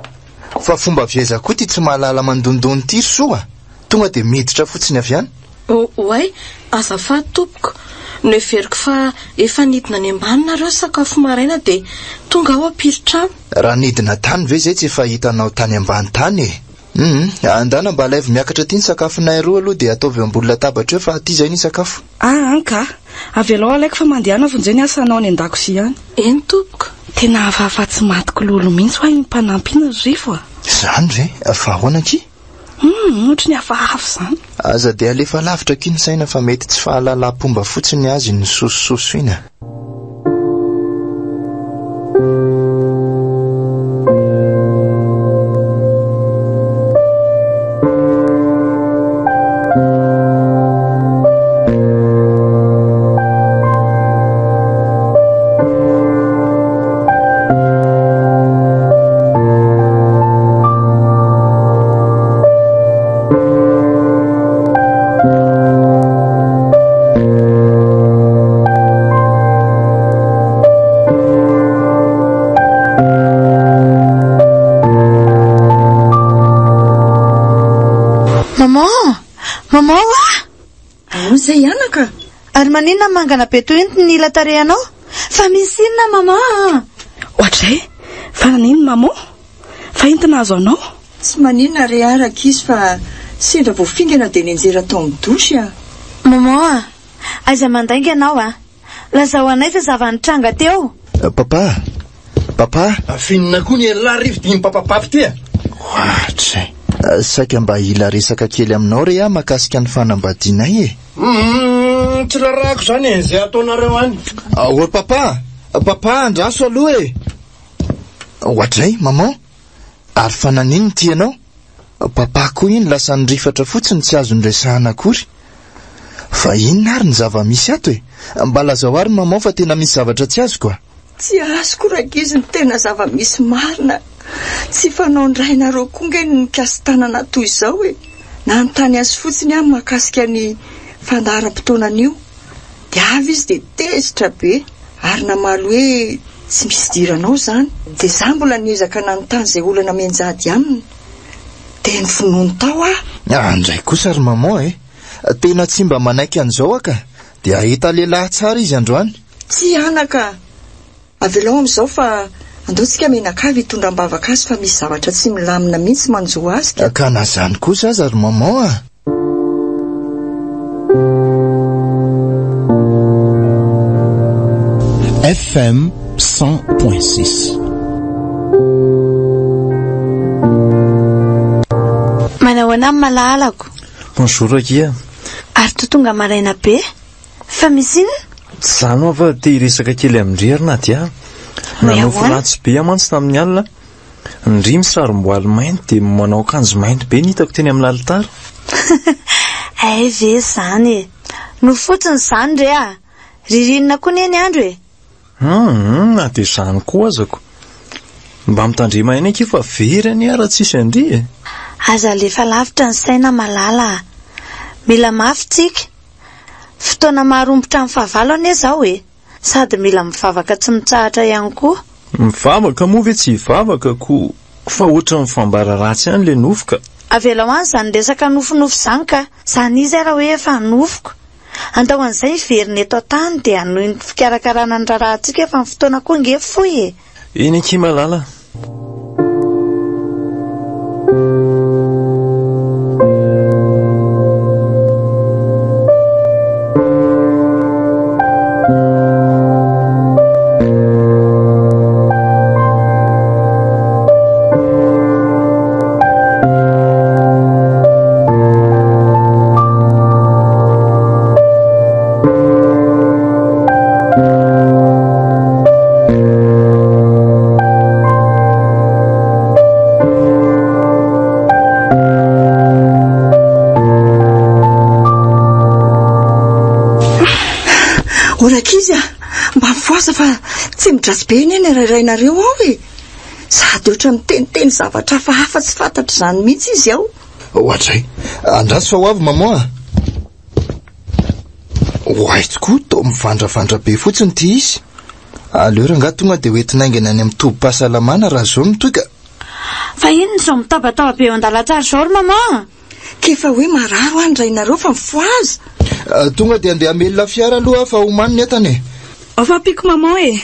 fa fomba vieza koa ty tsy mahalala mandondony ty soa. Tonga dia miditra fotsiny avy any. Oay, azafady tompoko. Noeveriko fa efa nidina any ambanina sakafo maraina dia tonga ao ampiritrano. Raha nidina tany ve zay tsy efa hitanao tany ambany tany e. Andana mba laivo miakatra ty ny sakafonay roa aloha dia ataovy ambony latabatra eo fa aty zay ny sakafo. Anka, avelao alaiko fa mandehana vonjeny asanao any an-dakozia any. Eny tompoko. Tena hafahafa-tsy matiko lolo mihitsy ho ny mpanampina rivo. Zany ve? Fa ahoana ki? Ohatra ny hafahafa zany. Aza dia alefa lavitra ki ny saina fa mety tsy fahalalam-pomba fotsiny azy ny sosososo ina. Zay anaka. Ary maninona mangana be toy ny nila tarehanao? Fa misy inona mama? Ohatray? Fa nanino mama? Fa entina azo anao? Tsy maninona re araka izy fa sendra voafingana dia nenjera tao amin'ny dosy a. Mama, aiza mandainga ianao a? Lazao anay fa zava-nitranga teo. Papa. Afinina koa ny lahy rivo dimy papapapy ty a. Ohatray. Saika mba hila resaka kely aminao re makasika ny fanambadianay e. Tsy rarako zany e, zay ataonareo any. Oe papa andraso aloha e. Ohatray mama. Ary fa nanino ty ianao? Papa koa iny lasa nirifatra fotsiny tsy azo nresahana akory. Fa inona ary ny zava-misy ato e? Mba lazao ary mama fa tena misy zavatra tsy azoko a. Tsy azoko rakizy ny tena zava-misy marina. Tsy fanaondrainareo konga ny mikasy tanana toy izao e. Nanontany azy fotsiny aho makasika ny fandaharam-potoanan'io. Dia avy izy dia tezitra be. Ary namaly hoe tsy misy diranao zany. Dia za mbola niezaka nanontany izay olana menjady aminy. Dia ny finoany tao Andray kosa ary mama e. Tena tsy mba manaiky an'izao aka. Dia ahita lehilahy tsara izy androany. Tsy anaka. Avelao amin'izao fa andaontsika menakavy hitondram-bavaka azy fa misy zavatra tsy milamina mihitsy manjoa azy. Ka na zany kosa aza ary mama a. FM 100.6. Manahoana amin'ny malahalako. Bonjour Akia. Ary totonga maraina be. Fa misy inona? Zany fa te hiresaka kely amin'ny rerina dia. Nanao ratsy be amantsy tamin'ny alina. Ny ry misy raromboaly mainty dia manao akanjo mainty be nitako teny amin'ny alitara. Ay ve zany e. No fotsiny zany re a. Ririnina koa ny andro e. Na dia zany koa azako. Mba mitandrema eny aky fa very any ara tsisy andry e. Aza lefa lavitra ny saina malala. Mila mafy tsika. Fotoana marombotra amin'ny fahavalo ane zao e. Sady mila mivavaka tsy mitsahatra ihany koa. Mivavaka moa ve tsy hivavaka koa fa ohatra mifambara ratsy ihany le nofoka. Avela ho any zany resaka nofonofo zany ka. Zany izy ara hoe efa nofoko. Andao an'izay veriny eto tany dia anohy ny fikarakarana ny rarantsika fa ny fotoana koa nge foy e. Eny aky malala. izy mba mifoasa fa tsy midrasy be eny rairainareo ao e. Sady ohatra miteniteny zavatra hafa tsy fantatra izany mihitsy izy ao. Ohatray, andraso fa ho avy maman. Hoay tokoa to mivandravandra be fotsiny ty izy. Aleo raha tonga dia hoentinaingana any amin'ny tobi-pahasalamana raha zao mitoika. Fa ino zao mitabataba be eo an-dalantsara zao maman? Kefa hoe mararo andrainareo fa mifoaza. Tonga dia andeha hamelona fiara aloha fa homaniny entany. Fa piko maman e.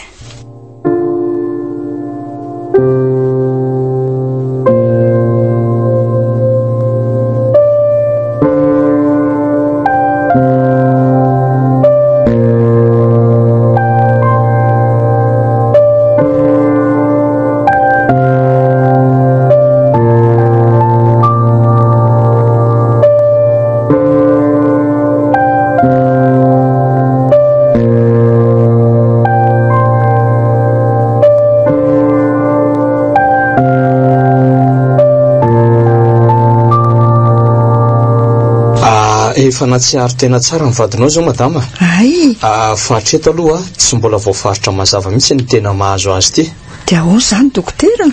Efa natsiaro tena tsara ny vadinao zao madama. Ay. Fa hatreto aloha tsy mbola voafaritra mazava mihitsy ny tena mahazo azy ty. Dia ahoana izany dokotera?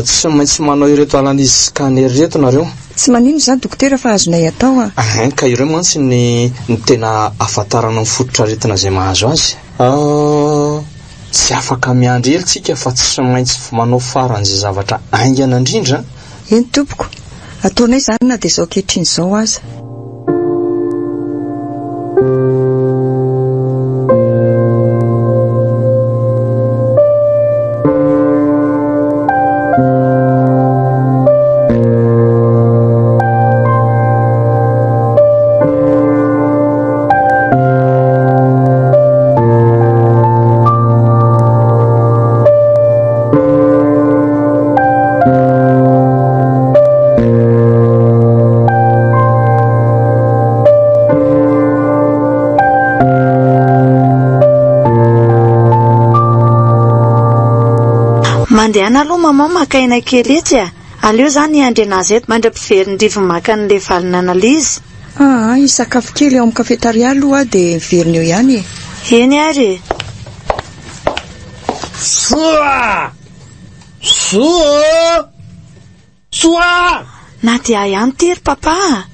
Tsy maintsy manao ireto analyse scanner reto nareo. Tsy manino izany dokotera fa azonay atao ka ireo mantsy ny tena ahafantarana ny fototra aretina izay mahazo azy. Tsy afaka miandry hely tsika fa tsy maintsy manao faran'izay zavatra aingana indrindra. Eny tompoko, ataonay izany na dia izao ankehitriny izao aza. Mandehana aloha maman makaina kely etsy aleo zany andry anazy eto mandra-piverindrivy maka an'ilay valina analizy. Sakafo kely ao amin'ny kafetaria aloha dia veriny eo ihany. Eny ary. Soa! Na dia ihany tery papa.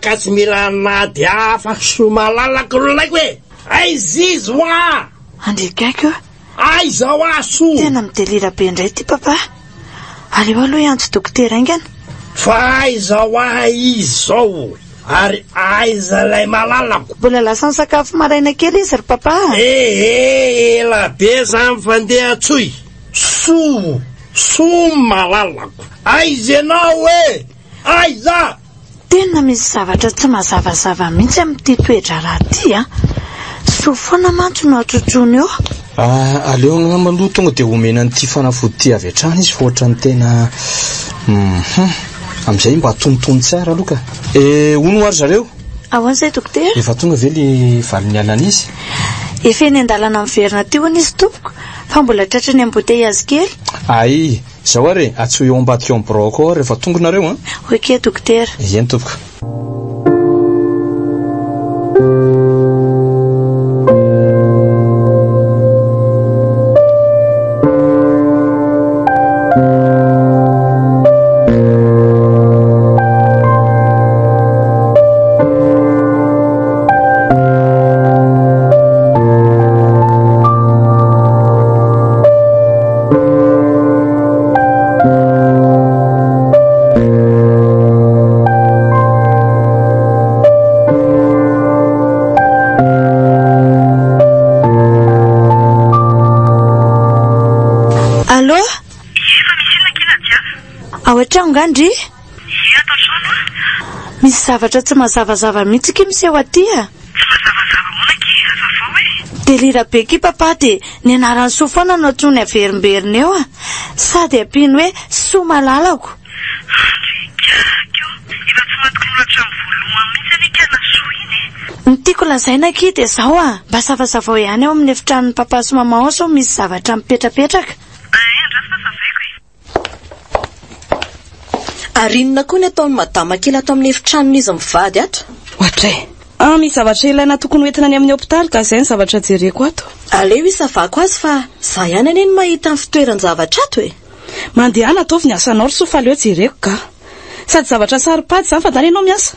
Ka tsy mila nady hafa soa malalaka lolaiko hoe. Aizizy hoa! Andrikaiko. Aiza hoa soa! Tena midelira be indray ty papa. Aleo aloha iantso dokotera aingana. Fa aiza hoa izy zao. Ary aiza lay malalako. Mbola lasa ny sakafo maraina kely izy ry papa. Ela be zany fandeha tsoy. Soa malalako. Aiza ianao e? Aiza! Tena misy zavatra tsy mazavazava mihitsy amin'ity toetra raha ty so foana mantsy no atrotrony eo. Aleo namaloha tonga dia omena n'ity fanafody ty avy hatrany izy fa ohatrany tena amin'izay mba tonitony tsara aloha ka. Hono ary zareo? Ahoana izay dokotera? Efa tonga ve le valiny alana izy? Efa eny an-dalana miverina ty hono izy tompoko fa mbola tratrany embouteillage kely. Ay, zao ary atsoy eo ambadika eo amin'ny broko rehefa tonga nareo Ok dokotera. Eny tompoko. Ngandry? Misy zavatra tsy mazavazava mihitsy ki miseho aty delira be ki papa dia ny anarany soa foana no atsony averimberina eo sady ampiny hoe soa malalako. Ny tiako lazaina ki dia zao mba savazavao ihany ao amin'ny efitran'ny papa sy mama ao sao misy zavatra mipetrapetraka. Arinona koa ny ataon'ny madama kely ato amin'ny efitranon'izy mivady ato? Ohatray, Misy zavatra ilaina tokony hoentina any amin'ny hôpitaly ka izay ny zavatra jereko ato. Aleo isavako azy fa za ihany aneny mahita ny fitoerany zavatra ato e. Mandeha ataovy ny asanao ry sofa aleo jereko ka. Sady zavatra saripady zany fa tany ianao miasa.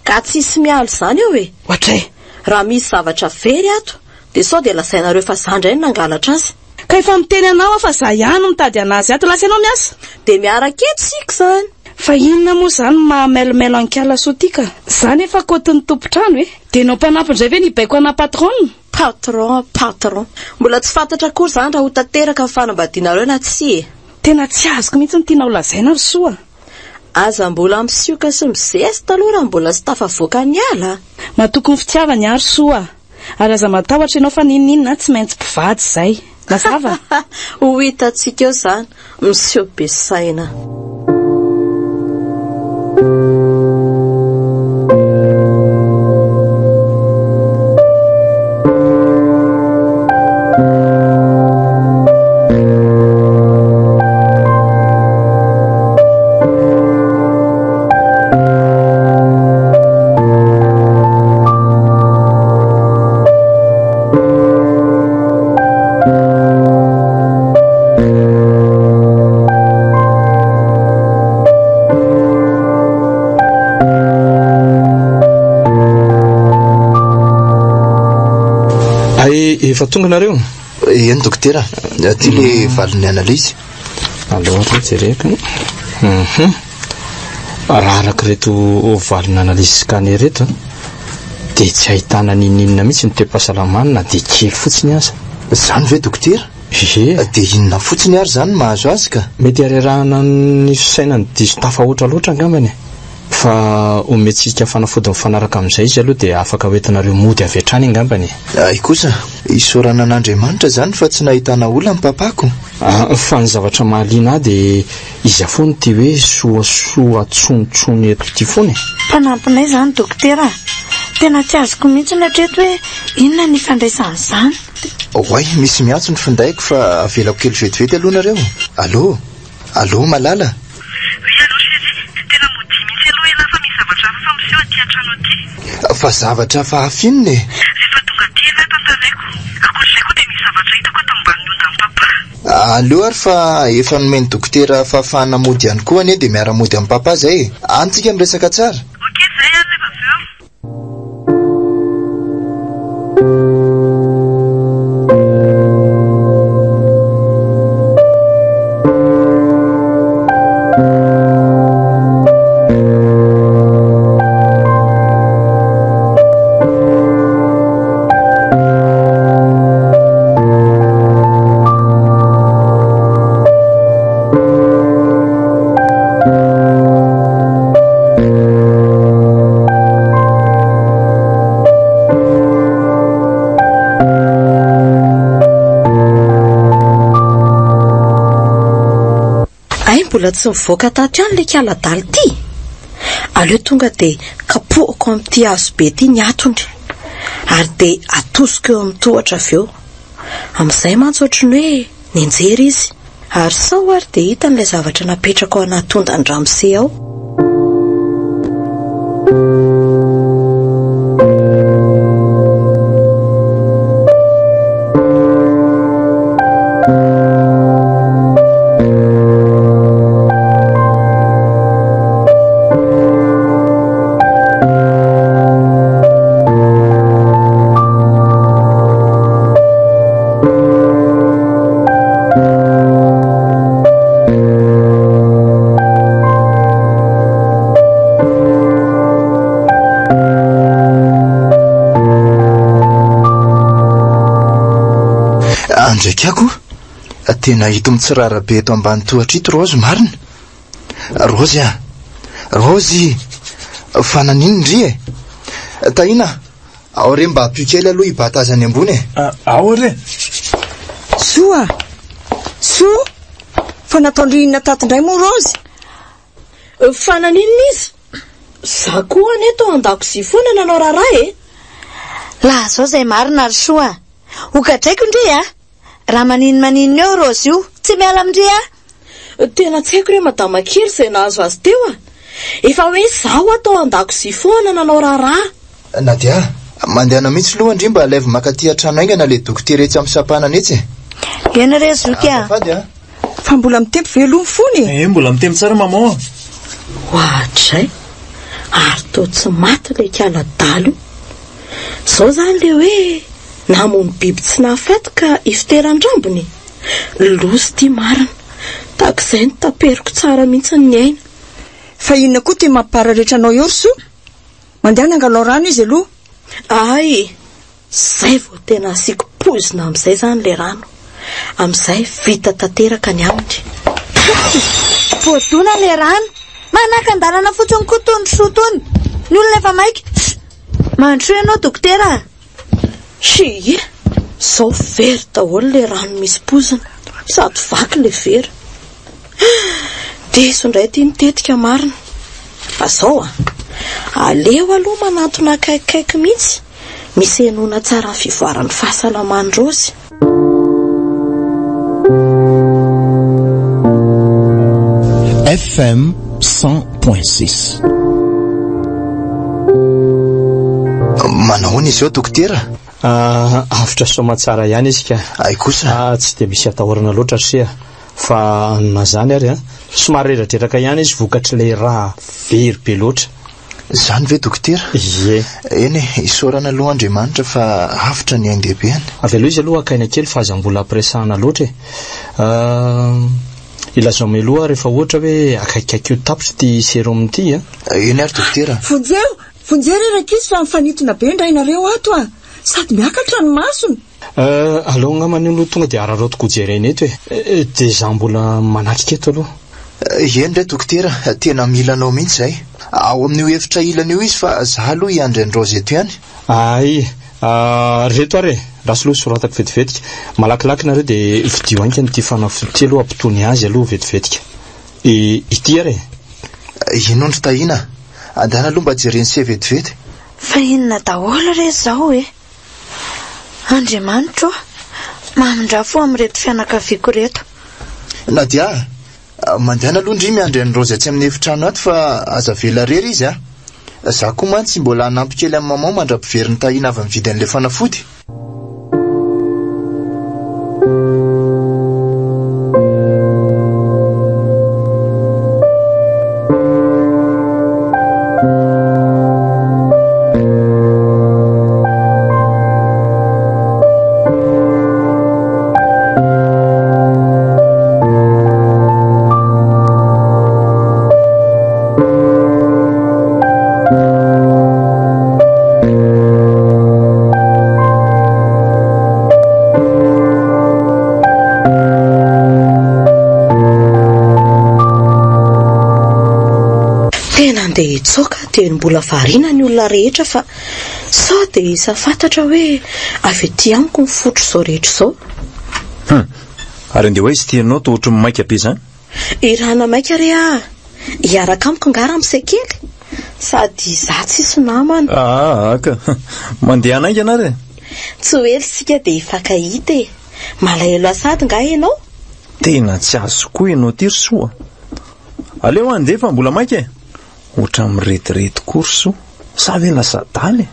Ka tsisy mialo zany eo e. Ohatray. Raha misy zavatra very ato, dia sao dia lasainareo fa zandray ny nangalatra azy. Ka efa miteny anao fa za ihany mitady anazy ato lasa ianao miasa. Dia miaraka eto sika zany. Fa inona moa zany mahamelomelo ankala sotika? Zany efa kotin'ny tompotrano e. Dia nao mpanampindray ve nibaiko ana patron? Patron. Mbola tsy fantatra kory zany raha ho tanteraka ny fanambadianareo na tsy e. Tena tsy azoko mihitsy ny tiana ho lazaina ry soa. Aza mbola misioka sy mizesta aloha raha mbola tsy tafavoaka ny ala. Matokony fitiavany ary soa. Ary aza matahotra ianao fa ninninona tsy maintsy mpivady izay. Mazava? Ho hitantsika eo zany, miseho be saina. Efa tonga nareo? Eny dokotera, ty le valiny analyse. Aloha jereko. Raha araka reto valiny analyse scanner reto dia tsy ahitana ninninona mihitsy ny toe-pahasalamana na dia kely fotsiny aza. Zany ve dokotera? Dia inona fotsiny ary zany mahazo azy ka? Mety arerahana ny fisainany diso tafahoatra loatra angambany. Fa ometsika fanafody mifanaraka amin'izay izy aloha dia afaka hoentinareo mody avy hatrany angambany. Ay kosa, isorana an'Andriamanitra zany fa tsy nahitana olona ny papako. Fa ny zavatra mahaliana dia izy afony ty hoe soasoa tsontsony eto ty foany. Mpanampinay zany dokotera. Tena tsy azoko mihitsy ny hatreto hoe inona ny fandraisany zany. Oay, misy miantso ny findaiko fa avelako kely vetivety aloha nareo. Allo, malala. Fa zavatra hafa hafinina e. Rehefa tonga ty ela tantaraiko. Akoatr'izay koa dia misy zavatra hitako ato ambanin'ondra amin'ny papa. Aleo ary fa efa nomeny dokotera fahafahana mody ihany koa anie dia miara-mody amin'ny papa zay. Antsika miresaka tsara. Okey, zay ary rehefa avy eo. Mbola tsy mivoaka tato ihany le kialadaly ty. Aleo tonga dia kapohako amin'ity hazo be ty ny atony ary dia atosiko eo amin'ny tohatra avy eo. Amin'izay mantsy ohatrany hoe ninjery izy ary sao ary dia hita n'ilay zavatra napetraka ao anaty ondan-dramose ao. Ndraiky ako, tena hito mitsirara be eto ambany tohatra ito Rozy marina. Rozy, fa naninondry e? Tahina, ao re mba apio kely aloha hibata azy any ambony e. Ao re. Soa, fa nataondrinina tatindray moa Rozy? Fa naninona izy? Za koa aneto an-dakozia foana nanao raharaha e. Lah zao zay marina ry soa. Hokatraiko ndry raha maninona eo Rozy io, tsy miala amindry Tena tsy haiko re madama kely izay nahazo azy teo Efa hoe zaho atao an-dakozia foana nanao raharaha. Nadia, mandehana mihitsy aloha indry mba alaiva makaty an-trano aingana le dokotera etsy amin'ny sampana etsy. Ena re zoka? Fa mbola mitempo velony fony. Mbola mitempo tsara maman. Ohatray. Ary tô tsy maty le kaladalo. Zao zany le hoe namony biby tsy nafaty ka iviteran-drambony. Lozy ty marina. Tak'izay ny taperiko tsara mihitsy ny aina. Fa inona koa ty mampararitra anao eo so? Mandeha nangalao rano izy aloha. Ay, zay vao tena asiako pozina amin'izay zany le rano. Amin'izay vita tanteraka ny aminy. Voadona le rano. Manaka andalana fotsiny koa tony sotony. Ny olona efa maika. Mandro ianao dokotera. Sy, zao very daholo le rano misy pozina. Sady vaky le vera. Deso indray ty mitetika marina. Fa zao aleo aloha manatona akaikikaiky mihitsy. Misy enona tsara fivoaran'ny fahasalamandrozy. FM 100.6. Manahony izy eo dokotera? Avitra somatsara ihany izy ka. Ay kosa? Tsy dia misy atahorana loatra sia. Fa nazany ary somary reradreraka ihany izy vokatr'ilay raha very be loatra. Zany ve dokotera? Ie. Eny isaorana aloha Andriamanitra fa avitra ny ain-dehibe any. Avy aloha izy aloha akaina kely fa aza mbola presahana loatra ilazao meloha rehefa ohatra hoe akaikaiky io tapitra ty sérum ty eny ary dokotera. Vonjeo rakizy fa mifanitona be indrainareo ato sady miakatra ny masony. Aloha ngamany aloha tonga dia araroatiko jereny eto dia za mbola manakika eto aloha. Eny re dokotera, tena milanao mihitsy zay. Ao amin'io efitra ilana io izy fa za aloha iandry androzy eto ihany. Ay, reto ary rasy loha soratako vetivetika. Malakilaky nareo dia vidio anka nyty fanafody aloha ampitony azy aloha vetivetika. Ity ary. Inondro tahina. Andana aloha mba jereny se vetivety. Fa inona daholo re zao Andriamanitra mamindrafo amin'reto fianakaviako reto. Nadia, mandehana aloha indry miandry androzy atsy amin'ny efitrano ato fa aza vela rery izy za koa mantsy mbola hanampy kely amin'ny mamao mandrapiveriny tahina avy mividy an'ilay fanafody. Dia itsoka dia mbola variana ny olona rehetra fa sao dia isa fantatra hoe avy ety amiko ny fotro zao rehetra zao. Ary andeha hoe izy tianao to ohatry maika be zany? Irana maika re hiaraka amiko ngara amin'izay kely sady za tsisy namana. Aka mandeha anainga anare? Tsy hoe sika dia hifankahita malahelo asady nga ianao? Tena tsy azo koa ianao ty ry soa. Aleo andeha fa mbola maika otra miretirety korso sa ve lasa daly.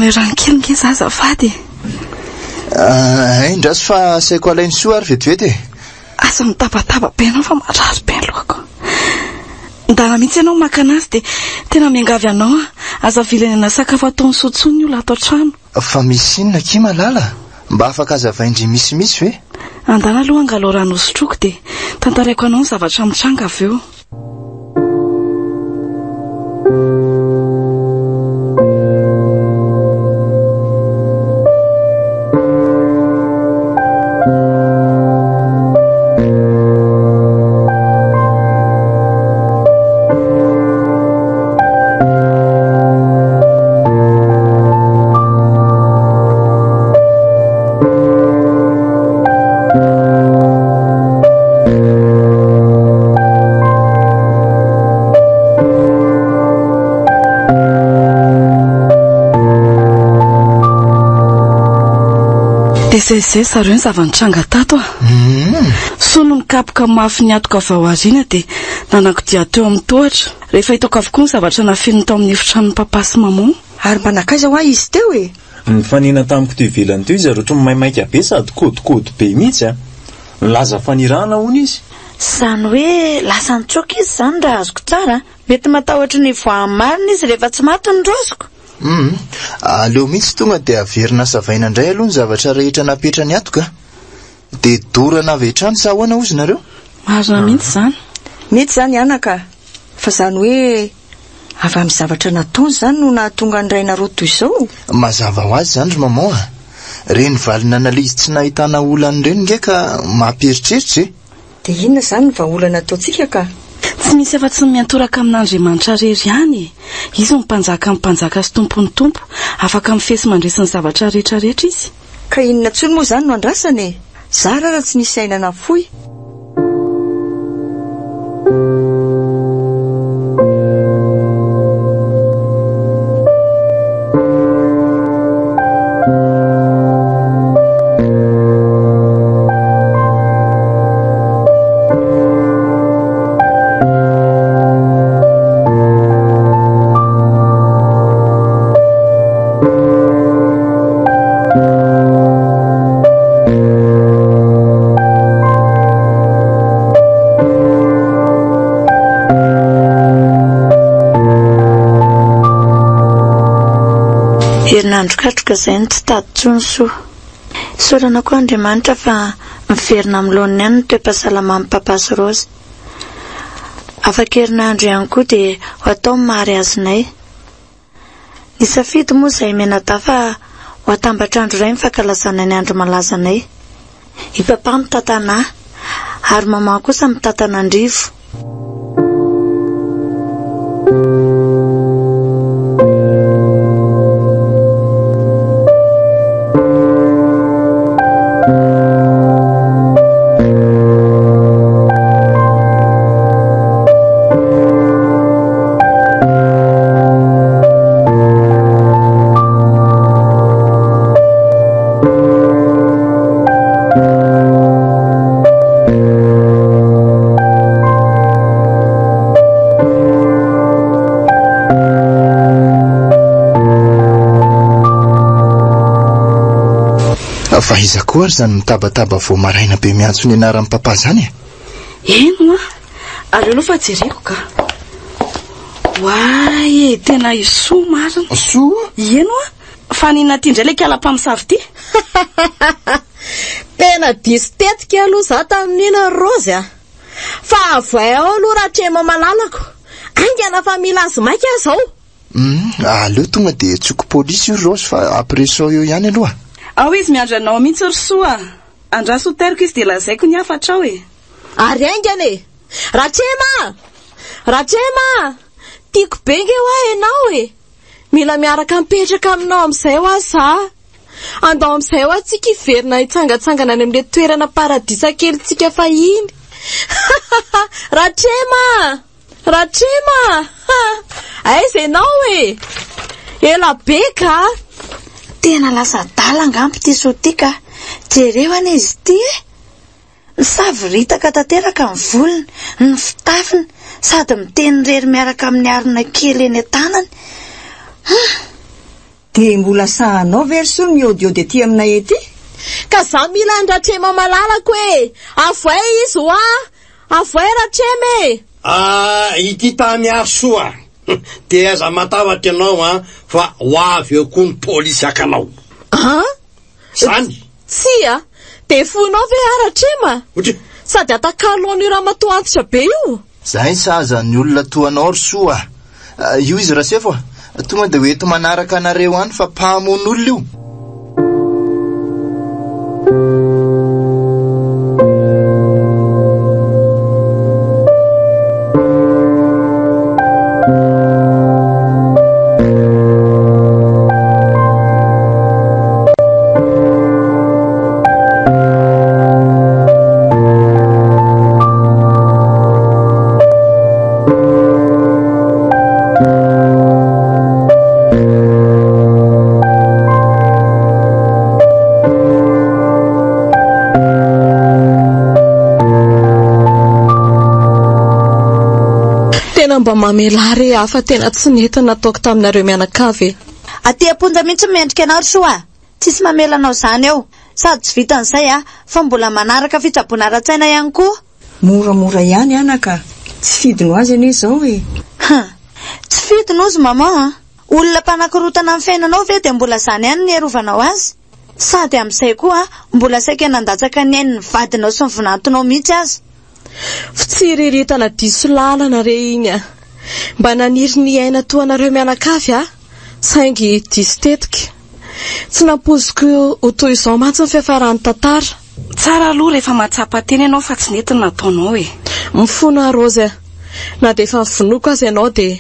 Rankely nge zazafady. Indrasy fa saiko alainy soa ary vetivety asa mitabataba be anao fa marary be lohako. Ndana mihitsy ianao maka anazy dia tena miangavy anao aza vilenana sakafo ataony sotsony io lato an-trano. Fa misy inona ki malala mba afaka azavaindry misimisy ve? Andana aloha angalao rano sotroko dia tantaraiko anao ny zavatra mitranga avy eo. dia izay zareo ny zavanitranga tato sono mikapoka mafy ny atoka avao ariana dia nanako dia teo amin'ny tohatra rehefa hitako avokoa ny zavatra nafeniny tao amin'ny efitrano papa sy maman. Ary manakaiza ho ahy izy teo e? Ny fanina tamiko teo ivelany teo izy rehetra maimaika be sady kodikody be mihitsy nilaza fanirahana hono izy. Zany hoe lasa nitsoka izy zany raha azoko tsara. Mety matahotra ny voamarina izy rehefa tsy maty ny rozoko. Aleo mihitsy tonga dia averina savaina indray aloha ny zavatra rehetra napetra ny atoka dia dorana avy hatrany sa ahoana ozy nareo? Marina mihitsy zany. Mety zany anaka fa zany hoe avy amin'ny zavatra nataony zany no nahatonga ny ray nareo toy izao. Mazava ho azy zany ry maman reny valina analizy tsy nahitana olany ireny ngeika mampieritreritra e. Dia inona zany ny vahaolana ataontsika ka? Tsy misy afa-tsy miantoraka amin'Andriamanitra rery ihany. Izy ny mpanjaka sy tompony tompo, afaka mifesy mandresiny zavatra rehetrarehetra izy. Ka inona tsony moa zany no andrasany e? Zara raha tsy nisy ainana fohy. Herinandro katroka izay ny tsy tady tsony soa. Saorana koa Andriamanitra fa miverina amin'ny laoniny ihany ny toe-pahasalamana papa sy Rozy. Afaka herinandro ihany koa dia ho atao mary azinay. Ny safidy moa izay menada fa ho atambatra andro iray mifankalazana ny andro malazanay. I papa mitantana ary mama kosa mitantana andrivo. Fa iza koa ary zany mitabataba vao maraina be miantso ny anaran'ny papa zany e? Eno aleo aloha fa jereko ka. Waay tena isoa marina. Soa? Eno fa nina ty indray le kala-mpamosavy ty. Tena diso tetika aloha za tamin'ina Rozy fa avay ao aloha raha trema malalako aingana fa mila azy maika zao. Aleo tonga dia tsoko polisy io Rozy fa apreso eo ihany aloha. Ao izy miandranao mihitsy ry soa. Andraso teriko izy dia lazaiko ny hafatra ao e. Ary aingana e. Ratrema tiako be nge ho enao e. Mila miaraka mipetraka aminao amin'izay ho za. Andao amin'izay ho atsika hiverina hitsangatsangana any amin'ilay toerana paradisa kelitsika fahiny. Ratrema aiza enao e. Ela be ka. Tena lasa dalangampo ty sotika. Jereo any izy ty e. Misaviritaka tanteraka ny volony, ny fitafiny, sady miteny rery miaraka amin'ny arina kely eny an-tanany. Dia mbola sahanao verso miodiody aty aminay ety? Ka za mila andratrema malalako e. Avoay izy ho avoay Ratrema e. Ity tamiaro soa. Dia aza matavatra ianao fa ho avy eo koa ny polisy akanao. Zany? Tsia, dia fonao ve Ratrema? Sady atakalo ny ramatoa antitra be io. Zay saza ny olona toanao ry soa. Io izy rasefo tonga dia hoeto manaraka anareo any fa mpahamono olona io. tena mba mamelare hafa tena tsy netana nataoko taminareo mianakavy. Aty amponja mihitsy mendrika anao soa. Tsisy mamelanao zany eo. Sady tsy vitan'izay fa mbola manaraka fitsaboana ara-tsaina ihany koa. Moramora ihany anaka. Tsy fidino azy anie izao e. Tsy fidino ozy mama. Olona mpanakorotana amin'ny fiainanao ve dia mbola zany ihany ny arovanao azy. Sady amin'izay koa mbola saika nandatsaka ny ainy ny vadinao sy ny vinantonao mihitsy azy. Fitsiriritana diso lalana re iny mba naniry ny aina toanareo mianakavy saingy diso tetika. Tsy nampoziko ho toy izao mantsy ny fiafarany tantara. Tsara aloha rehefa mahatsapa teny ianao fa tsy netiny nataonao e. Mifona Rozy na dia efa vonoako azy ianao dia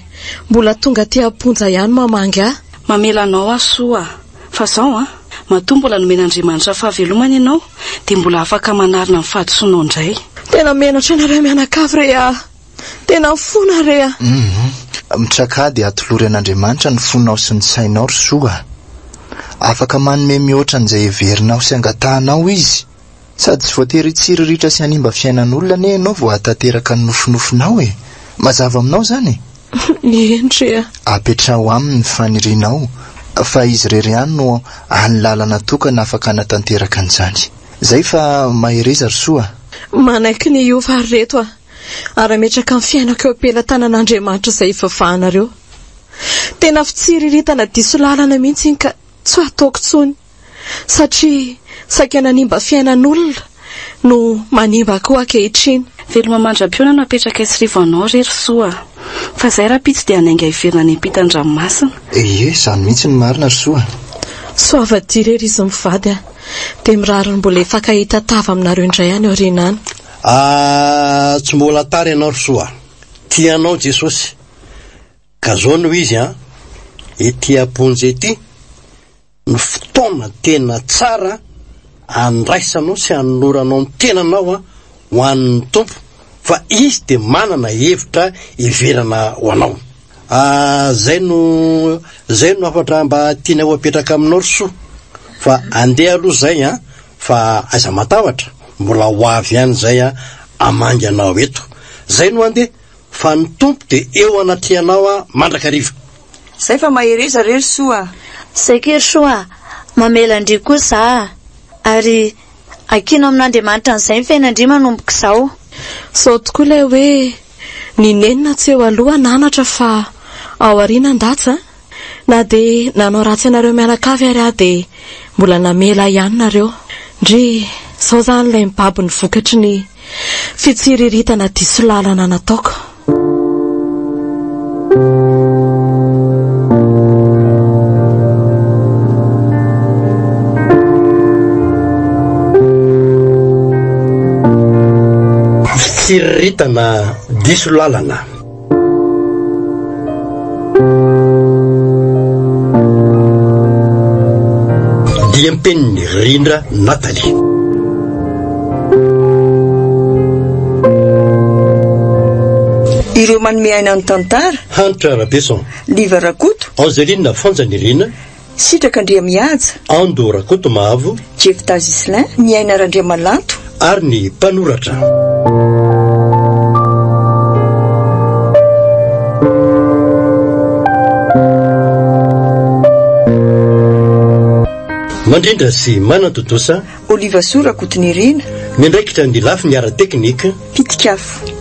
mbola tonga ty amponja ihany mamangy mamelanao asoa fa zao matoa mbola nomen'Andriamanitra fahavelomana ianao dia mbola afaka manarina ny fahadisoanao indray. Tena menatra ianareo mianakavy re tena mifona re mitraka dia atolory an'Andriamanitra ny fonao sy ny sainao ry soa. Afaka manome mihoatra an'izay heverinao sy angatahanao izy. Sady tsy voatery tsiriritra sy hanimba fiainan'olona ne ianao vao hatateraka ny nofinofinao e. Mazava aminao zany Endry apetrao aminy ny fanirianao fa izy rery ihany no any lalana tokana afaka natanteraka an'izany. Zay fa mahereza ry soa. Manaiky ny iova reto ary metraka ny fiainako eo am-pelantanan'Andriamanitra izay ifafahanareo. Tena fitsiriritana diso lalana mihitsy iny ka tsy ataoko tsony satria saika nanimba fiainan'olona no manimba koa ankehitriny. Veloma mandram-piona no apetraka esirivanao rery soa fa zay raha-pitsy dia hanainga hiverina any ampitan-dranomasina. Zany mihitsy ny marina ry soa. Soavadia rery izy mivady dia mirary mbola efakahita tava aminareo indray any aoriana any. Tsy mbola tary ianao ry soa. Tianao Jesosy. Ka zao no izy ety amponja ety ny fotoana tena tsara andraisanao sy anoranao ny tenanao ho an'ny tompo fa izy dia manana hevitra hiverana ho anao. Zay no afatra mba tiana ho apetraka aminao ry soa fa andeha aloha zay fa aiza matavatra mbola ho avy ihany zay amangy anao eto. Zay no andeha fa ny tompo dia eo anatrianao mandrakariva. Zay fa mahereza rery soa. Saikery soa mamelandry kosa ary akino amin'Andriamanitra an'izay ny fiainandry manomboko izao. Sao tokoa ilay hoe ny nenina tsy eo aloha nanatra fa ao aoriana ndatsa na dia nanao ratsy ianareo mianakavy ary dia mbola namela ihany nareo. Ndry sao zany ilay mibaby ny vokatry ny fitsiriritana diso lalana nataoko. Fitsiriritana diso lalana. Diam-peniny Rindra Nathalie. Ireo manome aina ny tantara Hanitra Rabeson, Liva Rakoto, Angelina Fanjanirina, Sitraka Andriamihaja, Ando Rakoto Mahavo, Jefta Gislin, ny aina Randriamalanto ary ny mpanoratra. Mandrindra sy manantotosa Oliva Soa Rakotonirina, miandraikitra ny lafy ny ara teknika Pitikafo.